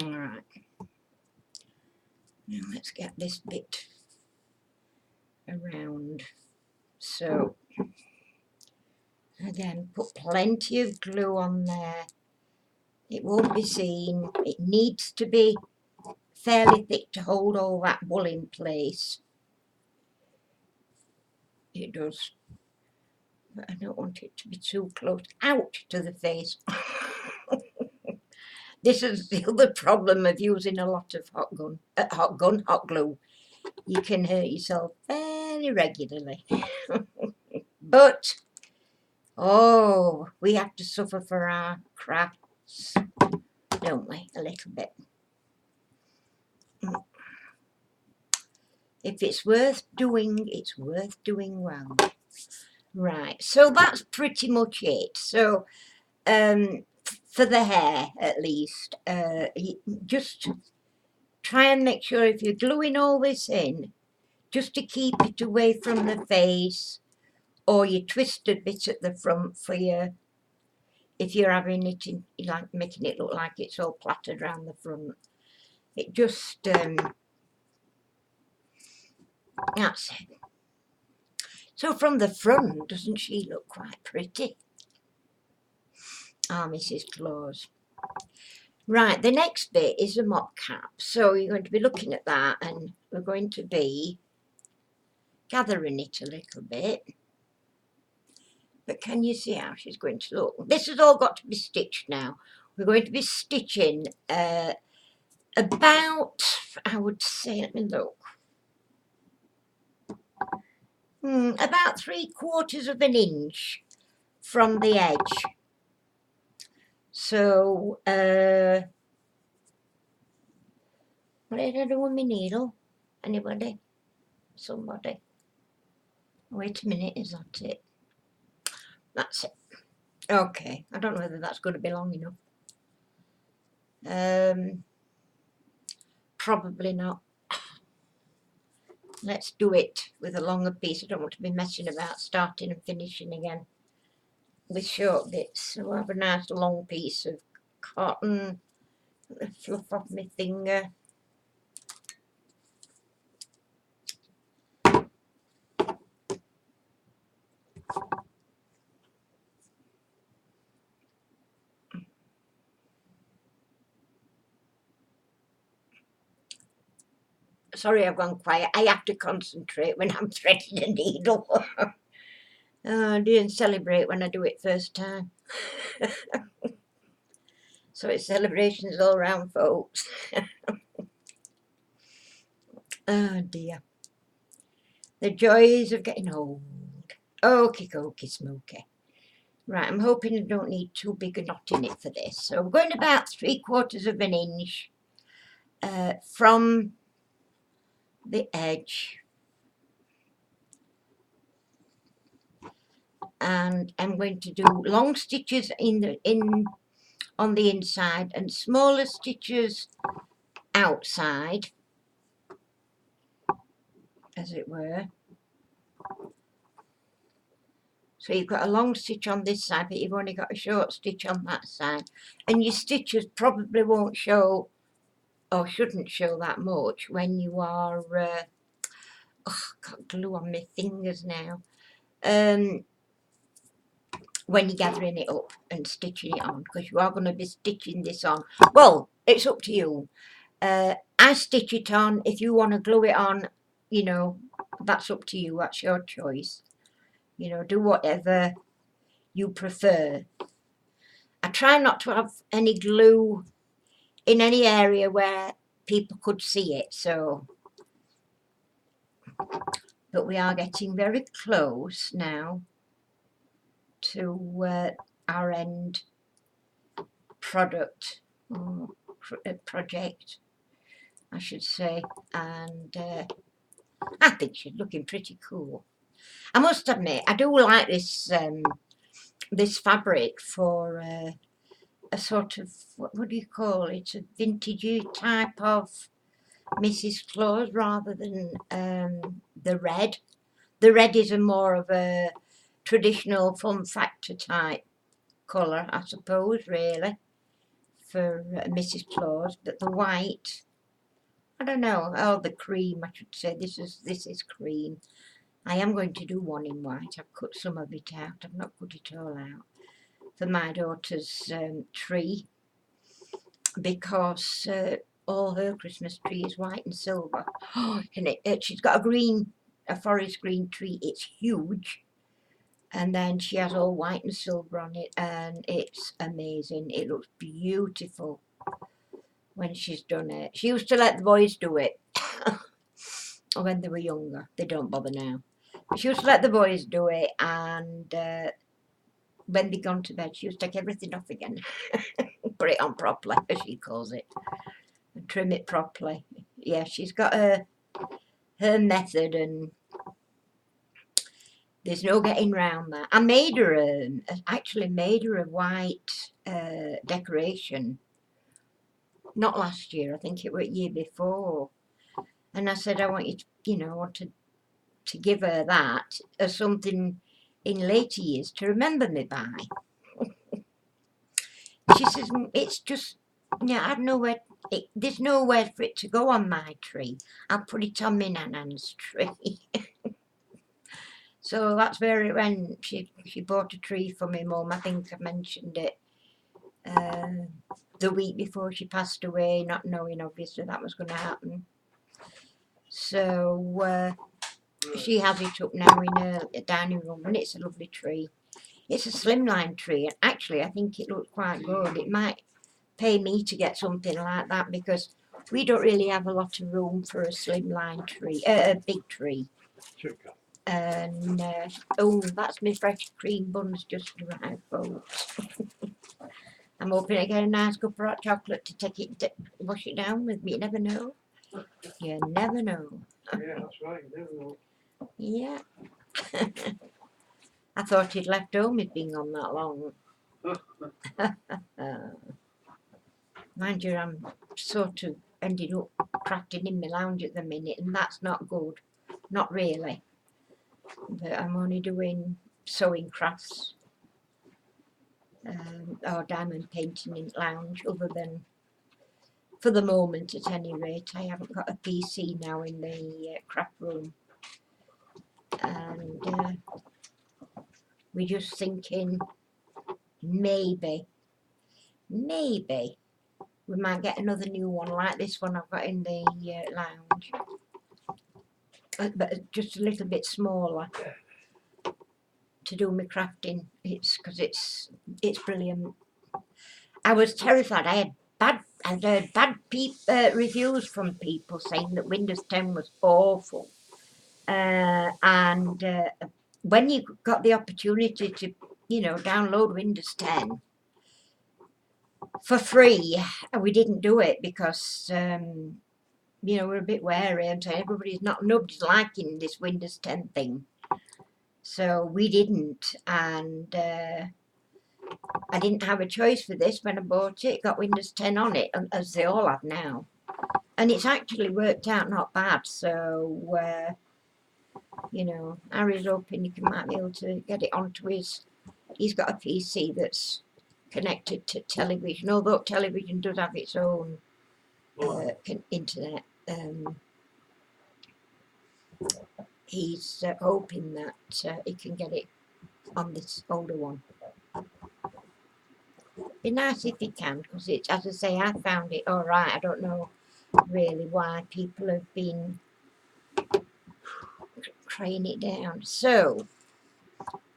Alright. Now let's get this bit around. So, again, put plenty of glue on there. It won't be seen. It needs to be fairly thick to hold all that wool in place. It does. But I don't want it to be too close out to the face. This is the other problem of using a lot of hot glue. You can hurt yourself very regularly. But, oh, we have to suffer for our crafts, don't we? A little bit. If it's worth doing, it's worth doing well. Right, so that's pretty much it. So, for the hair, at least, just try and make sure if you're gluing all this in, just to keep it away from the face, or you twist a bit at the front for you, if you're having it in, like making it look like it's all plaited around the front. It just, that's it. So from the front, doesn't she look quite pretty? Ah, Mrs. Claus. Right, the next bit is a mop cap. So you're going to be looking at that, and we're going to be gathering it a little bit. But can you see how she's going to look? This has all got to be stitched now. We're going to be stitching about, I would say, let me look, about 3/4 of an inch from the edge. So, what did I do with my needle? Anybody? Somebody? Wait a minute, is that it? That's it. Okay, I don't know whether that's going to be long enough. Probably not. Let's do it with a longer piece. I don't want to be messing about starting and finishing again with short bits. So I have a nice long piece of cotton. Put the fluff off my finger. Sorry, I've gone quiet. I have to concentrate when I'm threading a needle. I didn't celebrate when I do it first time. So it's celebrations all round, folks. Oh dear. The joys of getting old. Okie dokie smoky. Right, I'm hoping I don't need too big a knot in it for this. So we're going about 3/4 of an inch from the edge. And I'm going to do long stitches on the inside and smaller stitches outside, as it were. So you've got a long stitch on this side, but you've only got a short stitch on that side. And your stitches probably won't show, or shouldn't show that much when you are, oh, I've got glue on my fingers now. When you're gathering it up and stitching it on, because you are going to be stitching this on. Well, it's up to you. I stitch it on. If you want to glue it on, you know, that's up to you. That's your choice. You know, do whatever you prefer. I try not to have any glue in any area where people could see it, so. But we are getting very close now to our end product, or project, I should say, and I think she's looking pretty cool. I must admit, I do like this this fabric for a sort of, what do you call it, a vintagey type of Mrs. Claus, rather than the red. The red is a more of a traditional fun factor type colour, I suppose, really, for Mrs. Claus. But the white, I don't know. Oh, the cream, I should say. This is cream. I am going to do one in white. I've cut some of it out. I've not cut it all out for my daughter's tree, because all her Christmas tree is white and silver. And she's got a forest green tree. It's huge. And then she has all white and silver on it, and it's amazing. It looks beautiful when she's done it. She used to let the boys do it when they were younger. They don't bother now. But she used to let the boys do it, and when they'd gone to bed, she used to take everything off again. Put it on properly, as she calls it, and trim it properly. Yeah, she's got her method, and there's no getting round that. I made her actually made her a white decoration. Not last year, I think it was year before. And I said, I want you to, you know, I want to give her that as something in later years to remember me by. She says, it's just, yeah, I have nowhere, there's nowhere for it to go on my tree. I'll put it on my nan's tree. So that's where it went. She bought a tree for me mum. I think I mentioned it the week before she passed away, not knowing obviously that was going to happen. So she has it up now in her dining room, and it's a lovely tree. It's a slimline tree, and actually I think it looks quite good. It might pay me to get something like that, because we don't really have a lot of room for a slimline tree, a big tree. And oh, that's my fresh cream buns just arrived, folks. I'm hoping I get a nice cup of hot chocolate to take it, wash it down with me. You never know. You never know. Yeah, that's right. You never know. Yeah. I thought he'd left home. He'd been on that long. Mind you, I'm sort of ended up crafting in my lounge at the minute, and that's not good. Not really. But I'm only doing sewing crafts or diamond painting in lounge, other than, for the moment at any rate, I haven't got a PC now in the craft room. And we're just thinking maybe we might get another new one like this one I've got in the lounge, but just a little bit smaller to do my crafting. It's because it's brilliant. I was terrified. I'd heard bad reviews from people saying that Windows 10 was awful, and when you got the opportunity to, you know, download Windows 10 for free, we didn't do it because you know, we're a bit wary, and nobody's liking this Windows 10 thing, so we didn't. And I didn't have a choice for this when I bought it. Got Windows 10 on it, as they all have now, and it's actually worked out not bad. So You know, Harry's hoping he might be able to get it onto his. He's got a PC that's connected to television, although television does have its own internet. He's hoping that he can get it on this older one. Be nice if he can, because it's, as I say, I found it all right. I don't know really why people have been crying it down. So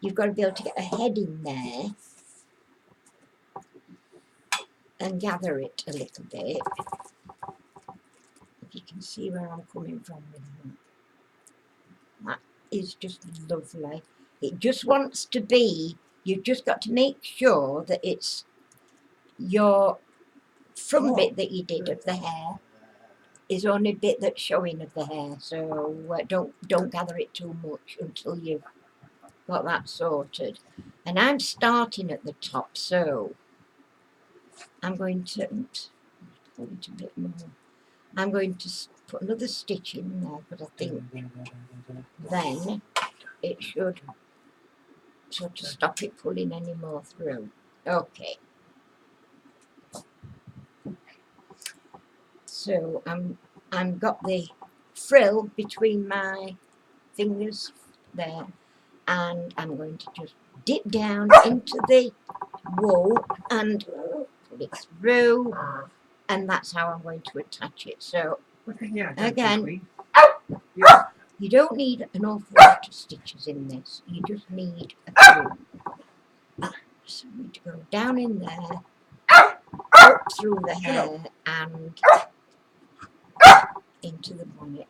you've got to be able to get a head in there and gather it a little bit. If you can see where I'm coming from with that. That is just lovely. It just wants to be, you've just got to make sure that it's your front bit that you did of the hair is only a bit that's showing of the hair. So don't gather it too much until you've got that sorted. And I'm starting at the top, so I'm going to pull it a bit more. I'm going to put another stitch in there, but I think then it should sort of stop it pulling any more through. Okay. So I'm got the frill between my fingers there, and I'm going to just dip down into the wool and pull it through, and that's how I'm going to attach it. So again, you don't need an awful lot of stitches in this. You just need a few. So we need to go down in there, up through the hair and into the bonnet.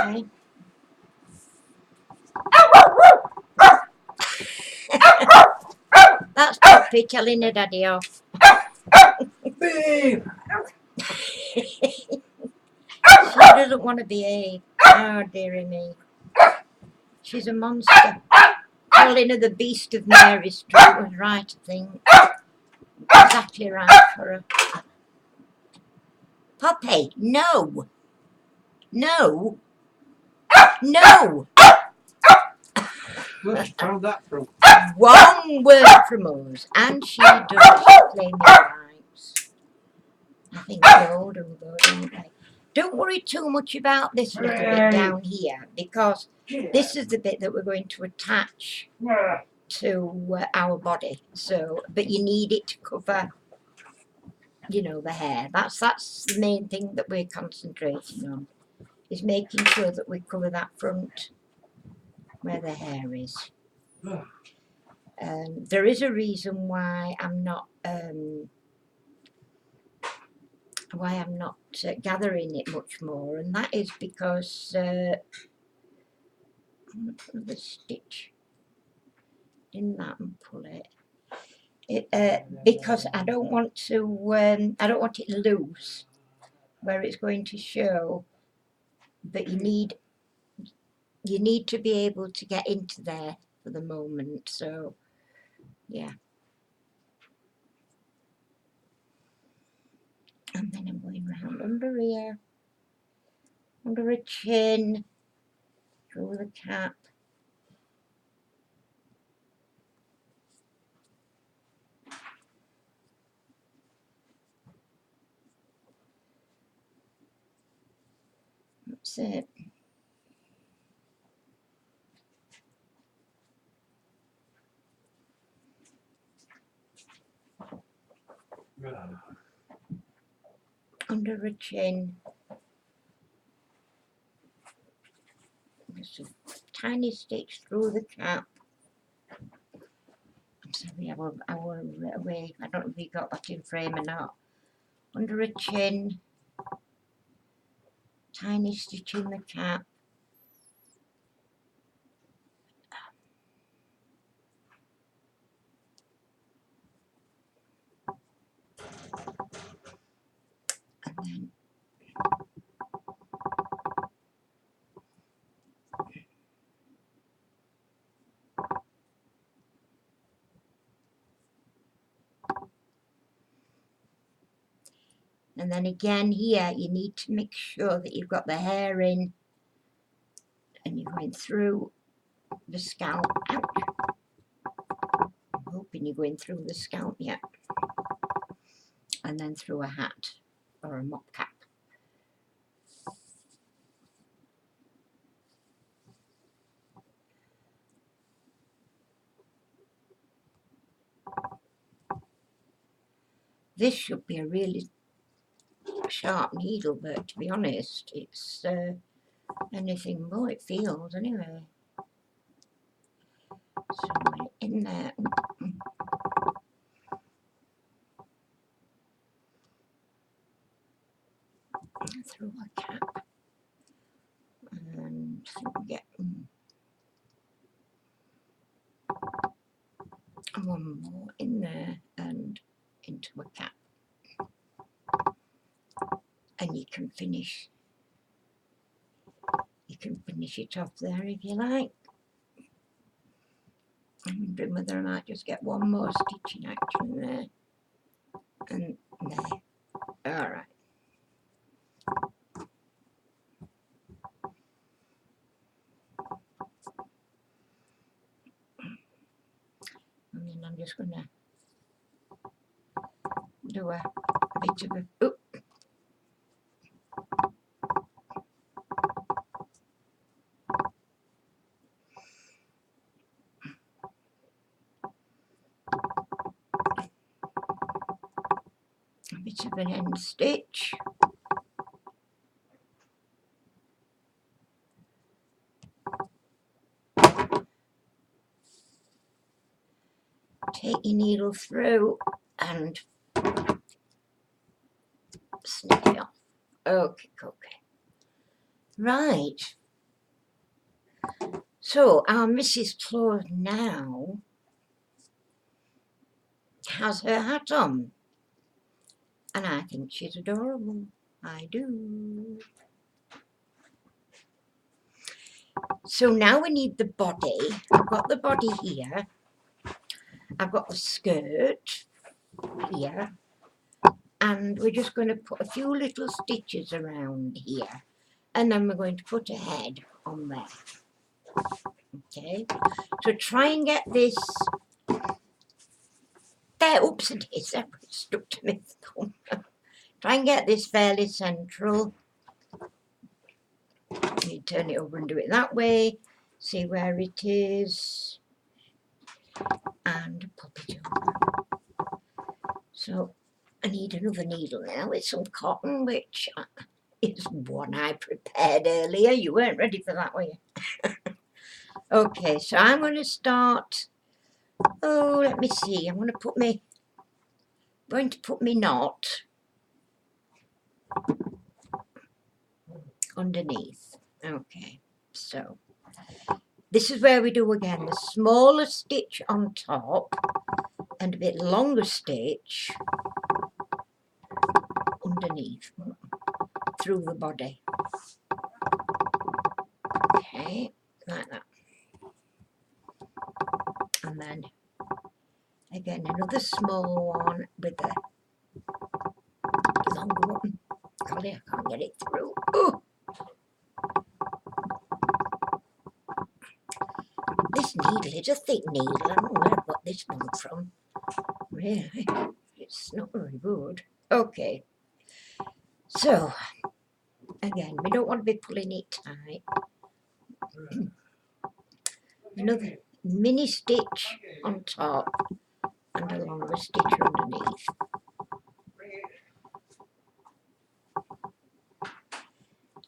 Okay. That's Poppy telling her daddy off. Babe! She doesn't want to behave. Oh, dearie me. She's a monster. Calling her the beast of Mary Street was right, I think. Exactly right for her. Poppy, no. No. No. Where's she found that from? One word from us, and she does claim her rights. I think they all do, though, don't they? Don't worry too much about this little bit down here, because this is the bit that we're going to attach to our body. So, but you need it to cover, you know, the hair. That's the main thing that we're concentrating on, is making sure that we cover that front where the hair is. There is a reason why I'm not gathering it much more, and that is because I'm going to put the stitch in that and pull it. Because I don't want it loose where it's going to show, but you need to be able to get into there for the moment. So yeah, and then I'm going round under here, under a chin, through the cap. That's it. Under a chin. Just a tiny stitch through the cap. I'm sorry, I will away. I don't know if you got that in frame or not. Under a chin. Tiny stitch in the cap. And then again here, you need to make sure that you've got the hair in you're going through the scalp. Ouch. I'm hoping you're going through the scalp yet. And then through a hat or a mop cap. This should be a really sharp needle, but to be honest, it's anything but, it feels anyway. So in there. Through a cap. And get one more in there and into a cap. And you can finish it off there if you like. I'm wondering whether I might just get one more stitching action there and there. Alright. And then I'm just gonna do a bit of a an end stitch. Take your needle through and snip it off. Okay. Right. So our Mrs. Claus now has her hat on. And I think she's adorable. I do. So now we need the body. I've got the body here. I've got the skirt here. And we're just going to put a few little stitches around here. And then we're going to put a head on there. Okay. So try and get this. There, oops, it is. That stuck to my thumb. Try and get this fairly central. You turn it over and do it that way. See where it is. And pop it over. So I need another needle now with some cotton, which is one I prepared earlier. You weren't ready for that, were you? Okay, so I'm going to start. Oh, let me see. I'm going to put my knot underneath. Okay, so this is where we do again the smaller stitch on top and a bit longer stitch underneath through the body. Okay, like that. And then again another small one with a longer one. Golly, I can't get it through. Ooh. This needle is a thick needle. I don't know where I got this one from. Really, it's not very good. Okay, so again, we don't want to be pulling it tight. Another mini stitch on top and a longer stitch underneath.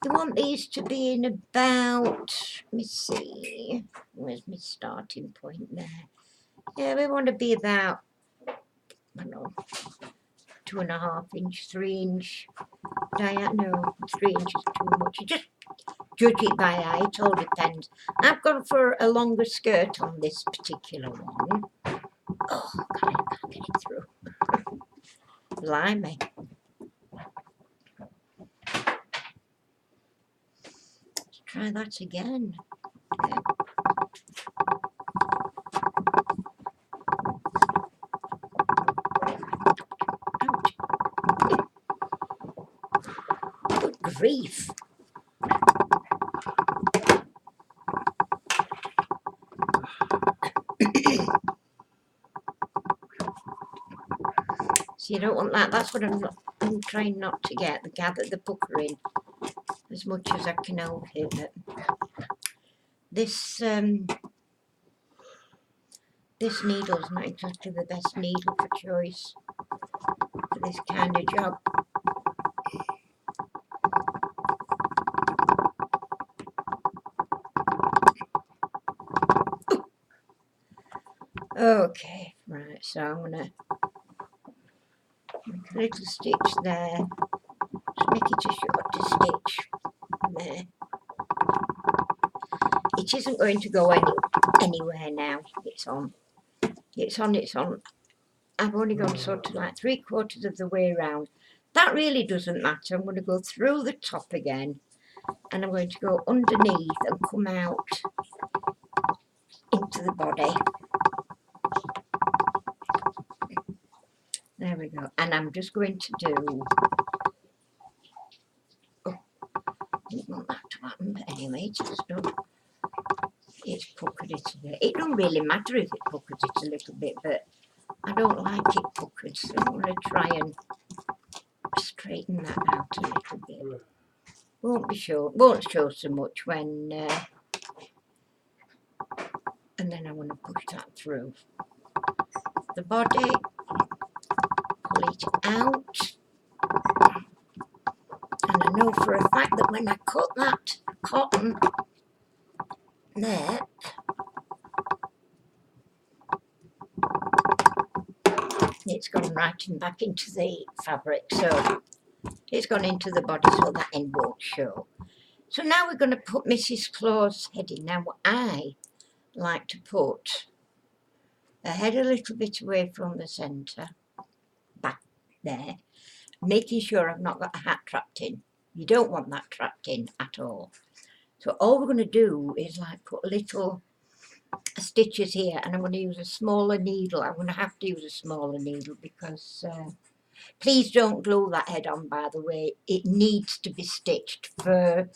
You want these to be in about, let me see, where's my starting point there? Yeah, we want to be about, I don't know, 2.5 inch, 3 inch diameter. No, 3 inches too much. You just judge it by eye, it all depends. I've gone for a longer skirt on this particular one. Oh, God, I can't get it through. Blimey. Let's try that again. Okay. Good grief. So you don't want that. That's what I'm trying not to get, the puckering as much as I can help it. But this this needle's not exactly the best needle for choice for this kind of job. Okay, right, so I'm going to make a little stitch there, just make it a shorter stitch there. It isn't going to go anywhere now, it's on. I've only gone sort of like 3/4 of the way around. That really doesn't matter. I'm going to go through the top again, and I'm going to go underneath and come out into the body. There we go. And I'm just going to do, oh, I didn't want that to happen, but anyway, it's puckered it a bit. It don't really matter if it puckers it a little bit, but I don't like it puckered, so I'm going to try and straighten that out a little bit. Won't show so much when, and then I want to push that through the body, pull it out. And I know for a fact that when I cut that cotton there, it's gone right back into the fabric, so it's gone into the body, so that end won't show. So now we're going to put Mrs. Claus' head in. Now I like to put her head a little bit away from the centre, back there, making sure I've not got a hat trapped in. You don't want that trapped in at all. So all we're going to do is like put little stitches here, and I'm going to use a smaller needle. I'm going to have to use a smaller needle because please don't glue that head on, by the way. It needs to be stitched for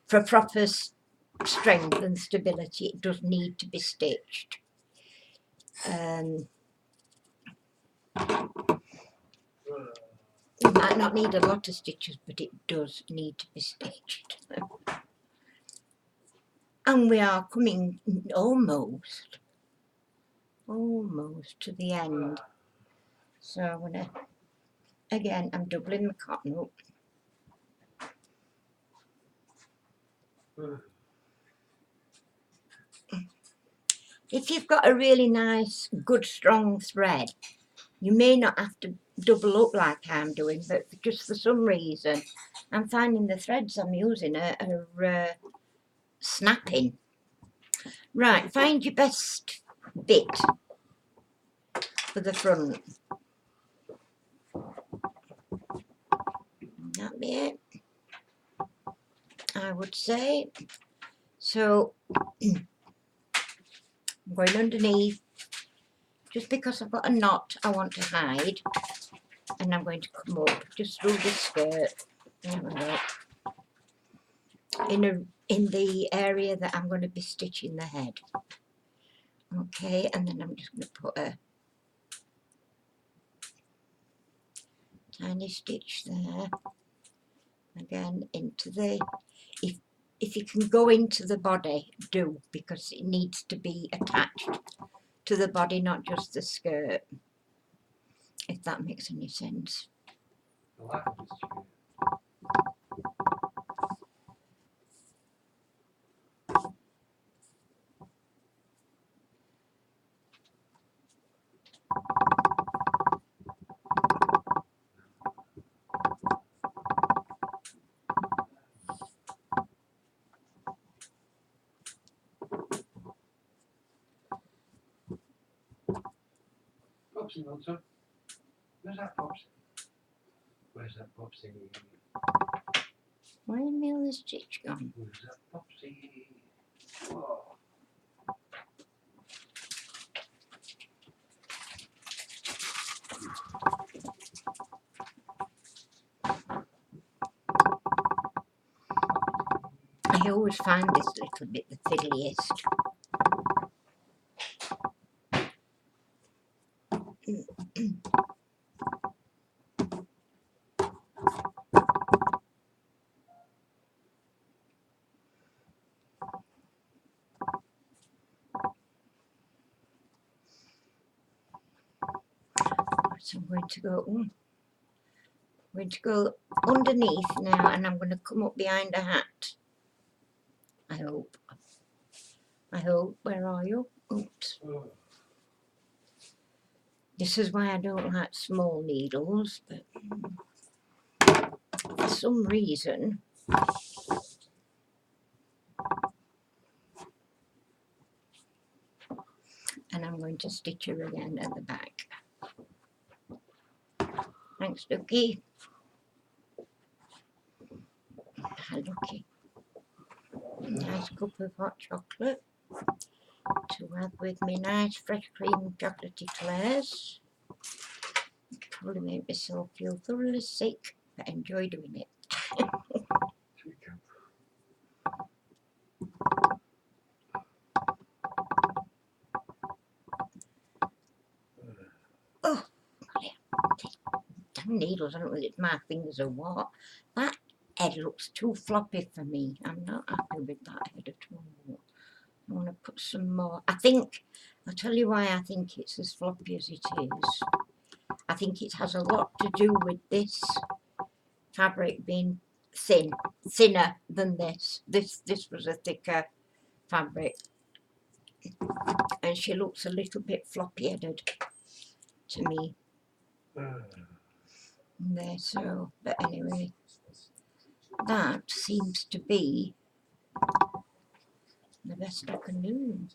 proper strength and stability. It does need to be stitched. It might not need a lot of stitches, but it does need to be stitched. And we are coming almost to the end. So I'm going to, again, I'm doubling my cotton up. If you've got a really nice, good, strong thread, you may not have to double up like I'm doing, but just for some reason, I'm finding the threads I'm using are snapping. Right, find your best bit for the front. That'd be it, I would say. So, I'm going underneath, just because I've got a knot I want to hide, and I'm going to come up just through the skirt. There we go. In the area that I'm going to be stitching the head. Okay, and then I'm just going to put a tiny stitch there. Again, into the, if you can go into the body, do, because it needs to be attached to the body, not just the skirt, if that makes any sense. Popsy, Walter. Where's that Popsy? Where's that Popsy? Where the hell is stitch gone? Where's that Popsy? Oh. I always find this little bit the fiddliest. So I'm going to go underneath now, and I'm going to come up behind a hat. I hope. Where are you? Oops. This is why I don't like small needles, but for some reason, and I'm going to stitch her again at the back. Thanks, Ducky. Hi, Ducky. Nice cup of hot chocolate to have with me nice fresh cream chocolatey eclairs. Probably made myself feel thoroughly sick, but I enjoy doing it. Oh, damn needles, I don't know whether it's my fingers or what. That head looks too floppy for me. I'm not happy with that head at all. I want to put some more. I'll tell you why I think it's as floppy as it is. I think it has a lot to do with this fabric being thinner than this. This was a thicker fabric, and she looks a little bit floppy-headed to me. There, so, but anyway, that seems to be the best I can do.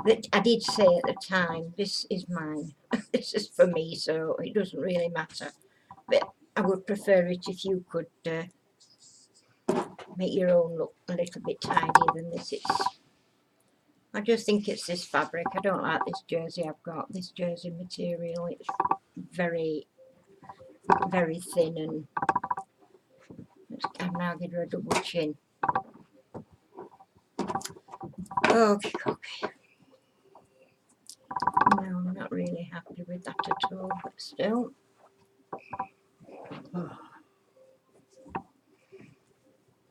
But I did say at the time, this is mine. This is for me, so it doesn't really matter. But I would prefer it if you could make your own look a little bit tidier than this. I just think it's this fabric. I don't like this jersey I've got. This jersey material, it's very, very thin, and I'm now giving her a double chin. Okay. No, I'm not really happy with that at all, but still.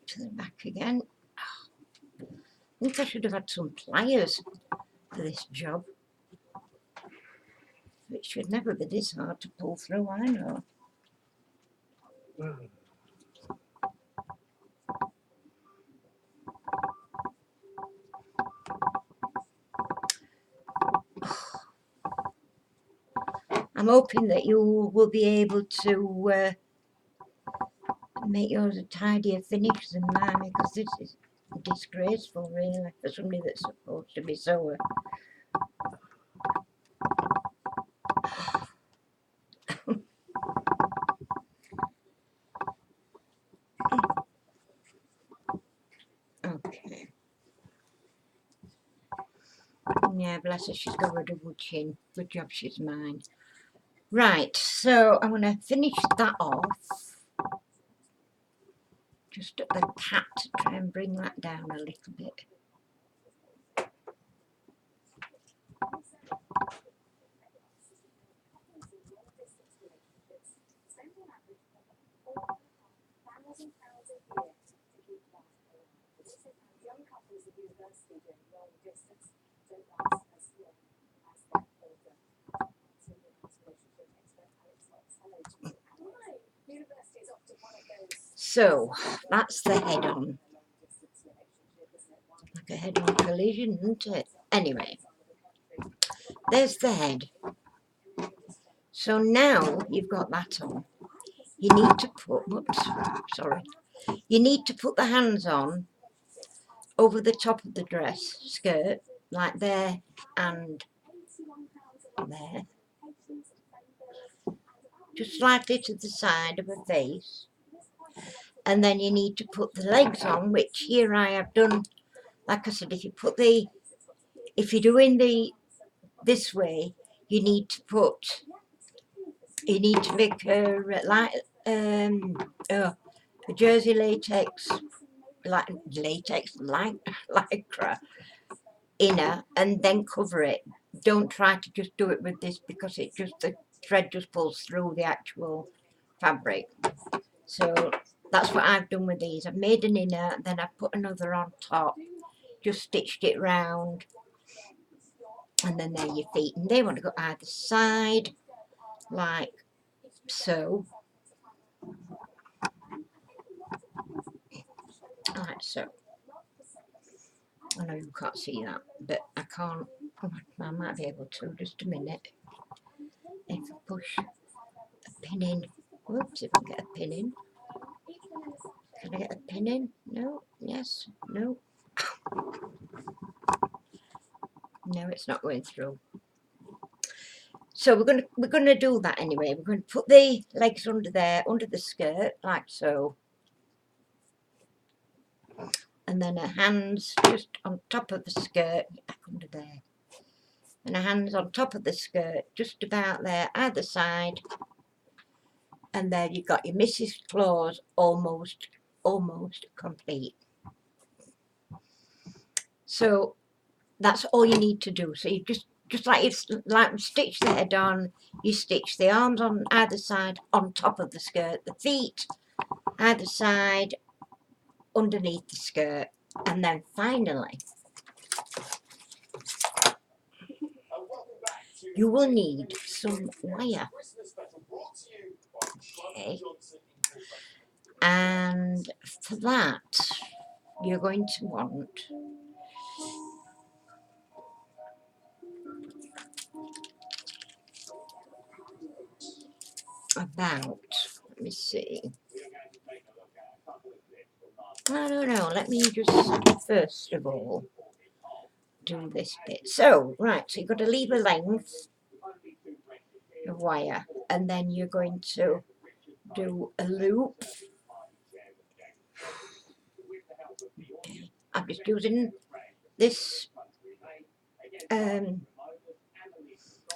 To the back again. I think I should have had some pliers for this job. It should never be this hard to pull through, I know. I'm hoping that you will be able to make yours a tidier finish than mine, because this is disgraceful, really, for somebody that's supposed to be sewer. Okay. Yeah, bless her, she's got a double chin. Good job, she's mine. Right, so I'm going to finish that off. Just at the cat to try and bring that down a little bit. So, that's the head on. Like a head-on collision, isn't it? Anyway, there's the head. So now you've got that on. You need to put, you need to put the hands on over the top of the dress skirt, like there and there. Just slightly to the side of her face. And then you need to put the legs on, which here I have done. Like I said, if you're doing this way, you need to make her like a jersey latex, lycra inner, and then cover it. Don't try to just do it with this, because the thread just pulls through the actual fabric. So that's what I've done with these. I've made an inner, then I've put another on top, just stitched it round, And then there are your feet, and they want to go either side, like so. Like so. I know you can't see that, but I can't. Oh, I might be able to. Just a minute. If I push a pin in. Whoops, if I get a pin in. Can I get a pin in? No. Yes. No. No, it's not going through. So we're gonna do that anyway. We're going to put the legs under there, under the skirt, like so, and then her hands just on top of the skirt, back under there, and her hands on top of the skirt, just about there, either side, and there you've got your Mrs. Claus almost complete. So that's all you need to do. So you just like it's like stitch the head on, you stitch the arms on either side on top of the skirt, the feet either side underneath the skirt, and then finally you will need some wire. Okay, and for that you're going to want about, let me see, I don't know, let me just first of all do this bit. So right, so you've got to leave a length of wire, and then you're going to do a loop. I'm just using this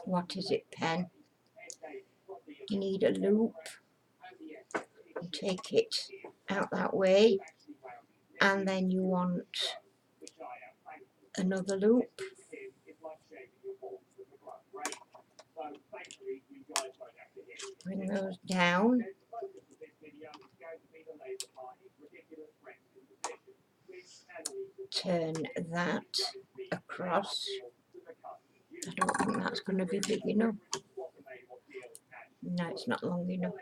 what is it, pen. You need a loop and take it out that way, and then you want another loop, bring those down, turn that across. I don't think that's going to be big enough. No, it's not long enough.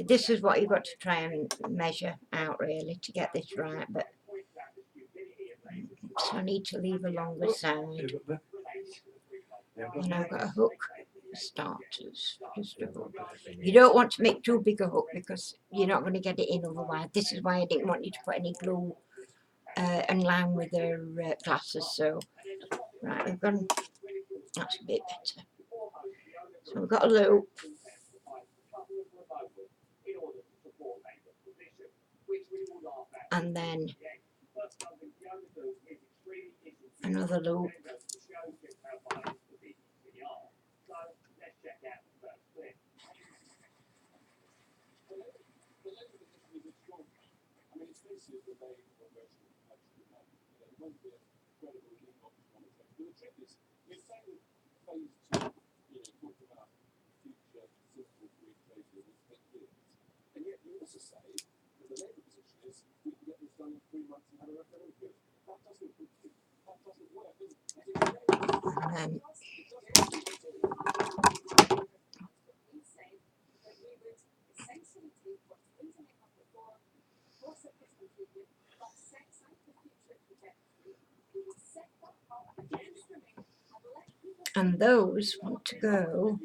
This is what you've got to try and measure out really to get this right, but so I need to leave a longer side, and I've got a hook for starters, just a hook. You don't want to make too big a hook because you're not going to get it in otherwise. This is why I didn't want you to put any glue in line with the glasses. So right, we've gone, that's a bit better. So we've got a loop, and then another loop, and those want to go.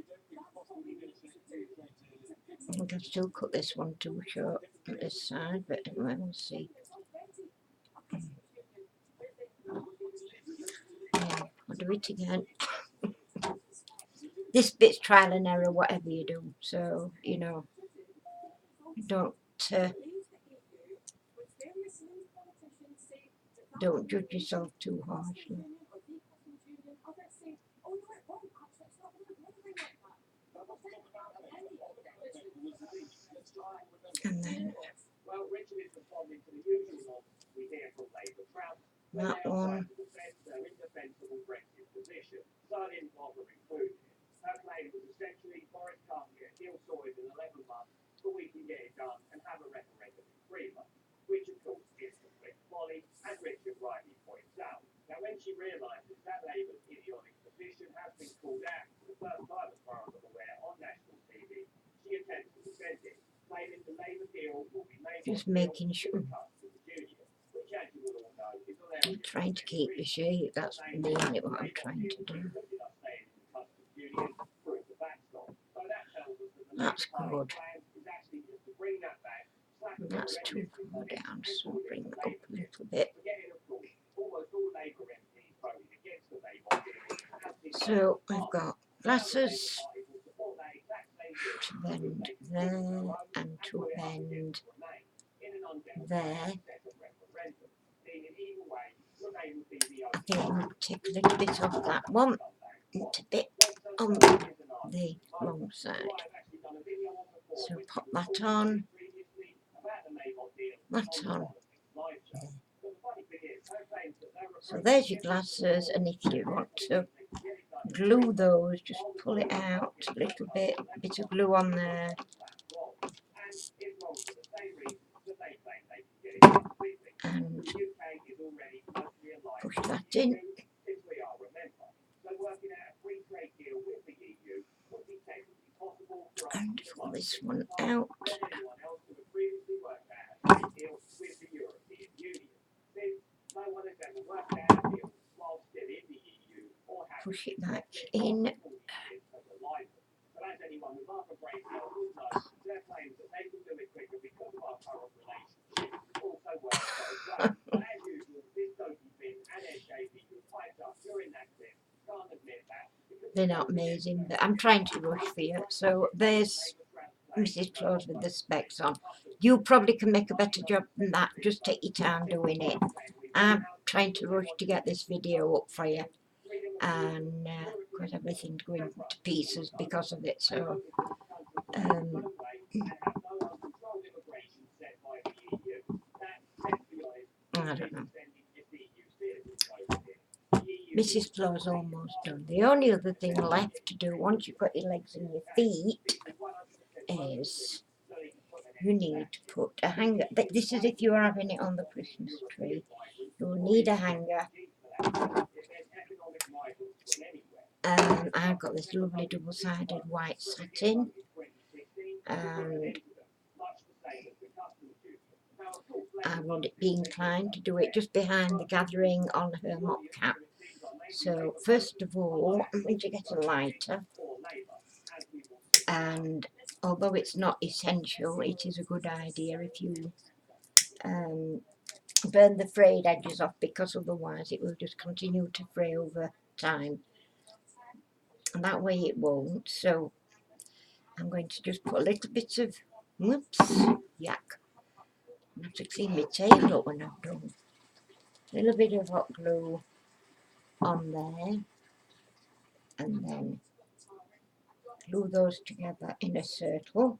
I think I've still cut this one too short on this side, but anyway, we'll see. Yeah, I'll do it again. This bit's trial and error, whatever you do, so you know, don't judge yourself too harshly. And then that one. Just making sure. I'm trying to keep the shape, that's mainly what I'm trying to do. That's good. That's too far down, so I'll bring that up a little bit. So I've got glasses to bend there and to bend there. I think I'll take a little bit off that one, and a bit on the wrong side. So pop that on, that on. So there's your glasses, and if you want to glue those, just pull it out a little bit, a bit of glue on there. And push that in. And pull this one out. Push it back in. They're not amazing, but I'm trying to rush for you. So there's Mrs. Claus with the specs on. You probably can make a better job than that. Just take your time doing it. I'm trying to rush to get this video up for you, and because everything's going to pieces because of it. So I don't know. Mrs. Claus almost done. The only other thing left to do once you've got your legs and your feet is you need to put a hanger. This is if you're having it on the Christmas tree. You'll need a hanger. I've got this lovely double-sided white satin, and I would be inclined to do it just behind the gathering on her mop cap. So first of all, I'm going to get a lighter, and although it's not essential, it is a good idea if you burn the frayed edges off, because otherwise it will just continue to fray over time, and that way it won't. So I'm going to just put a little bit of, whoops, yuck, I have to clean my table when I'm done. A little bit of hot glue on there, and then glue those together in a circle.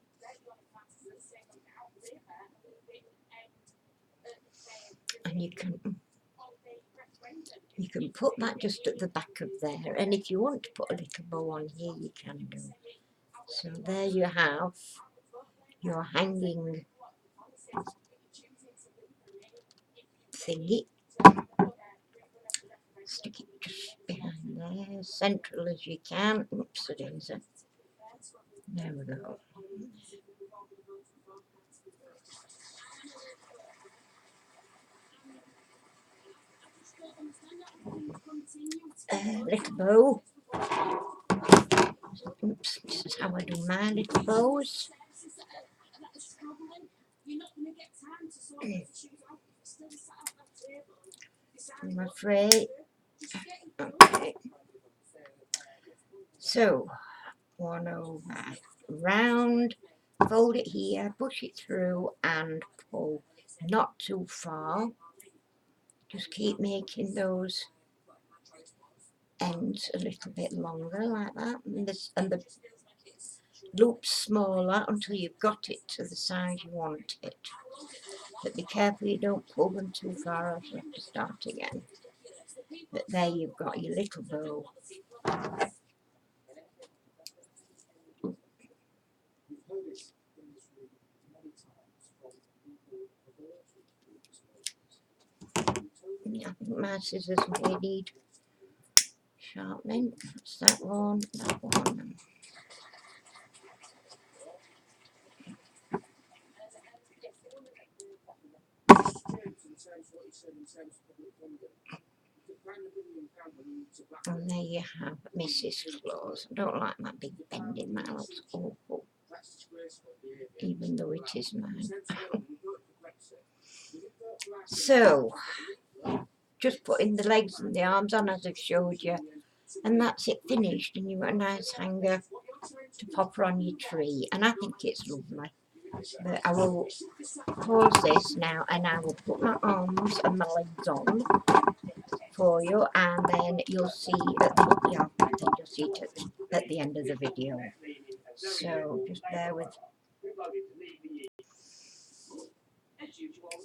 And you can put that just at the back of there, and if you want to put a little bow on here, you can do. So there you have your hanging thingy. Stick it just behind there, central as you can. Oops, it is. There we go. Little bow. Oops, this is how I do my little bows. I'm afraid. Okay. So, one over, round, fold it here, push it through and pull. Not too far. Just keep making those ends a little bit longer like that, and the loops smaller until you've got it to the size you want it. But be careful you don't pull them too far, else you have to start again. But there you've got your little bow. I think my scissors may need sharpening. That's that one, that one. And there you have Mrs. Claus. I don't like my big bending, that looks awful. Even though it is mine. So, just putting the legs and the arms on as I've showed you. And that's it finished. And you've got a nice hanger to pop her on your tree. And I think it's lovely. But I will pause this now and I will put my arms and my legs on for you, and then you'll see at the, you'll see it at the end of the video. So just bear with.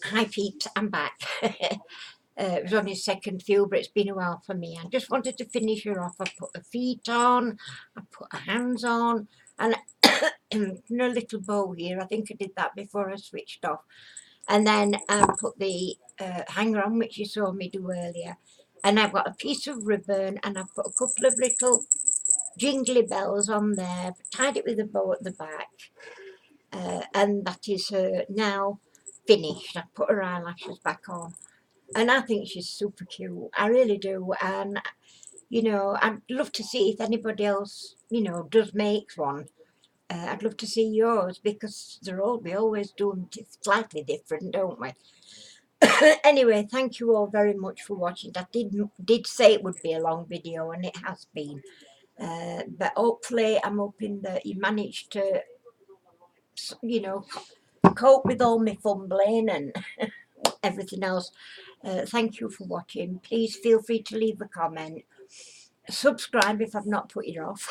Hi peeps, I'm back. It was on his second view, but it's been a while for me. I just wanted to finish her off. I put her feet on, I put her hands on, and a little bow here. I think I did that before I switched off. And then put the hanger on, which you saw me do earlier. And I've got a piece of ribbon, and I've put a couple of little jingly bells on there, tied it with a bow at the back. And that is her now finished. I put her eyelashes back on. And I think she's super cute. I really do. And, you know, I'd love to see if anybody else, you know, does make one. I'd love to see yours, because we always do them slightly different, don't we? Anyway, thank you all very much for watching. I did say it would be a long video, and it has been. But hopefully I'm hoping that you managed to, you know, cope with all my fumbling and everything else. Thank you for watching. Please feel free to leave a comment. Subscribe if I've not put you off.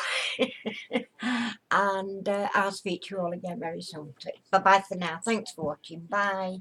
And I'll speak to you all again very soon. Bye bye for now. Thanks for watching. Bye.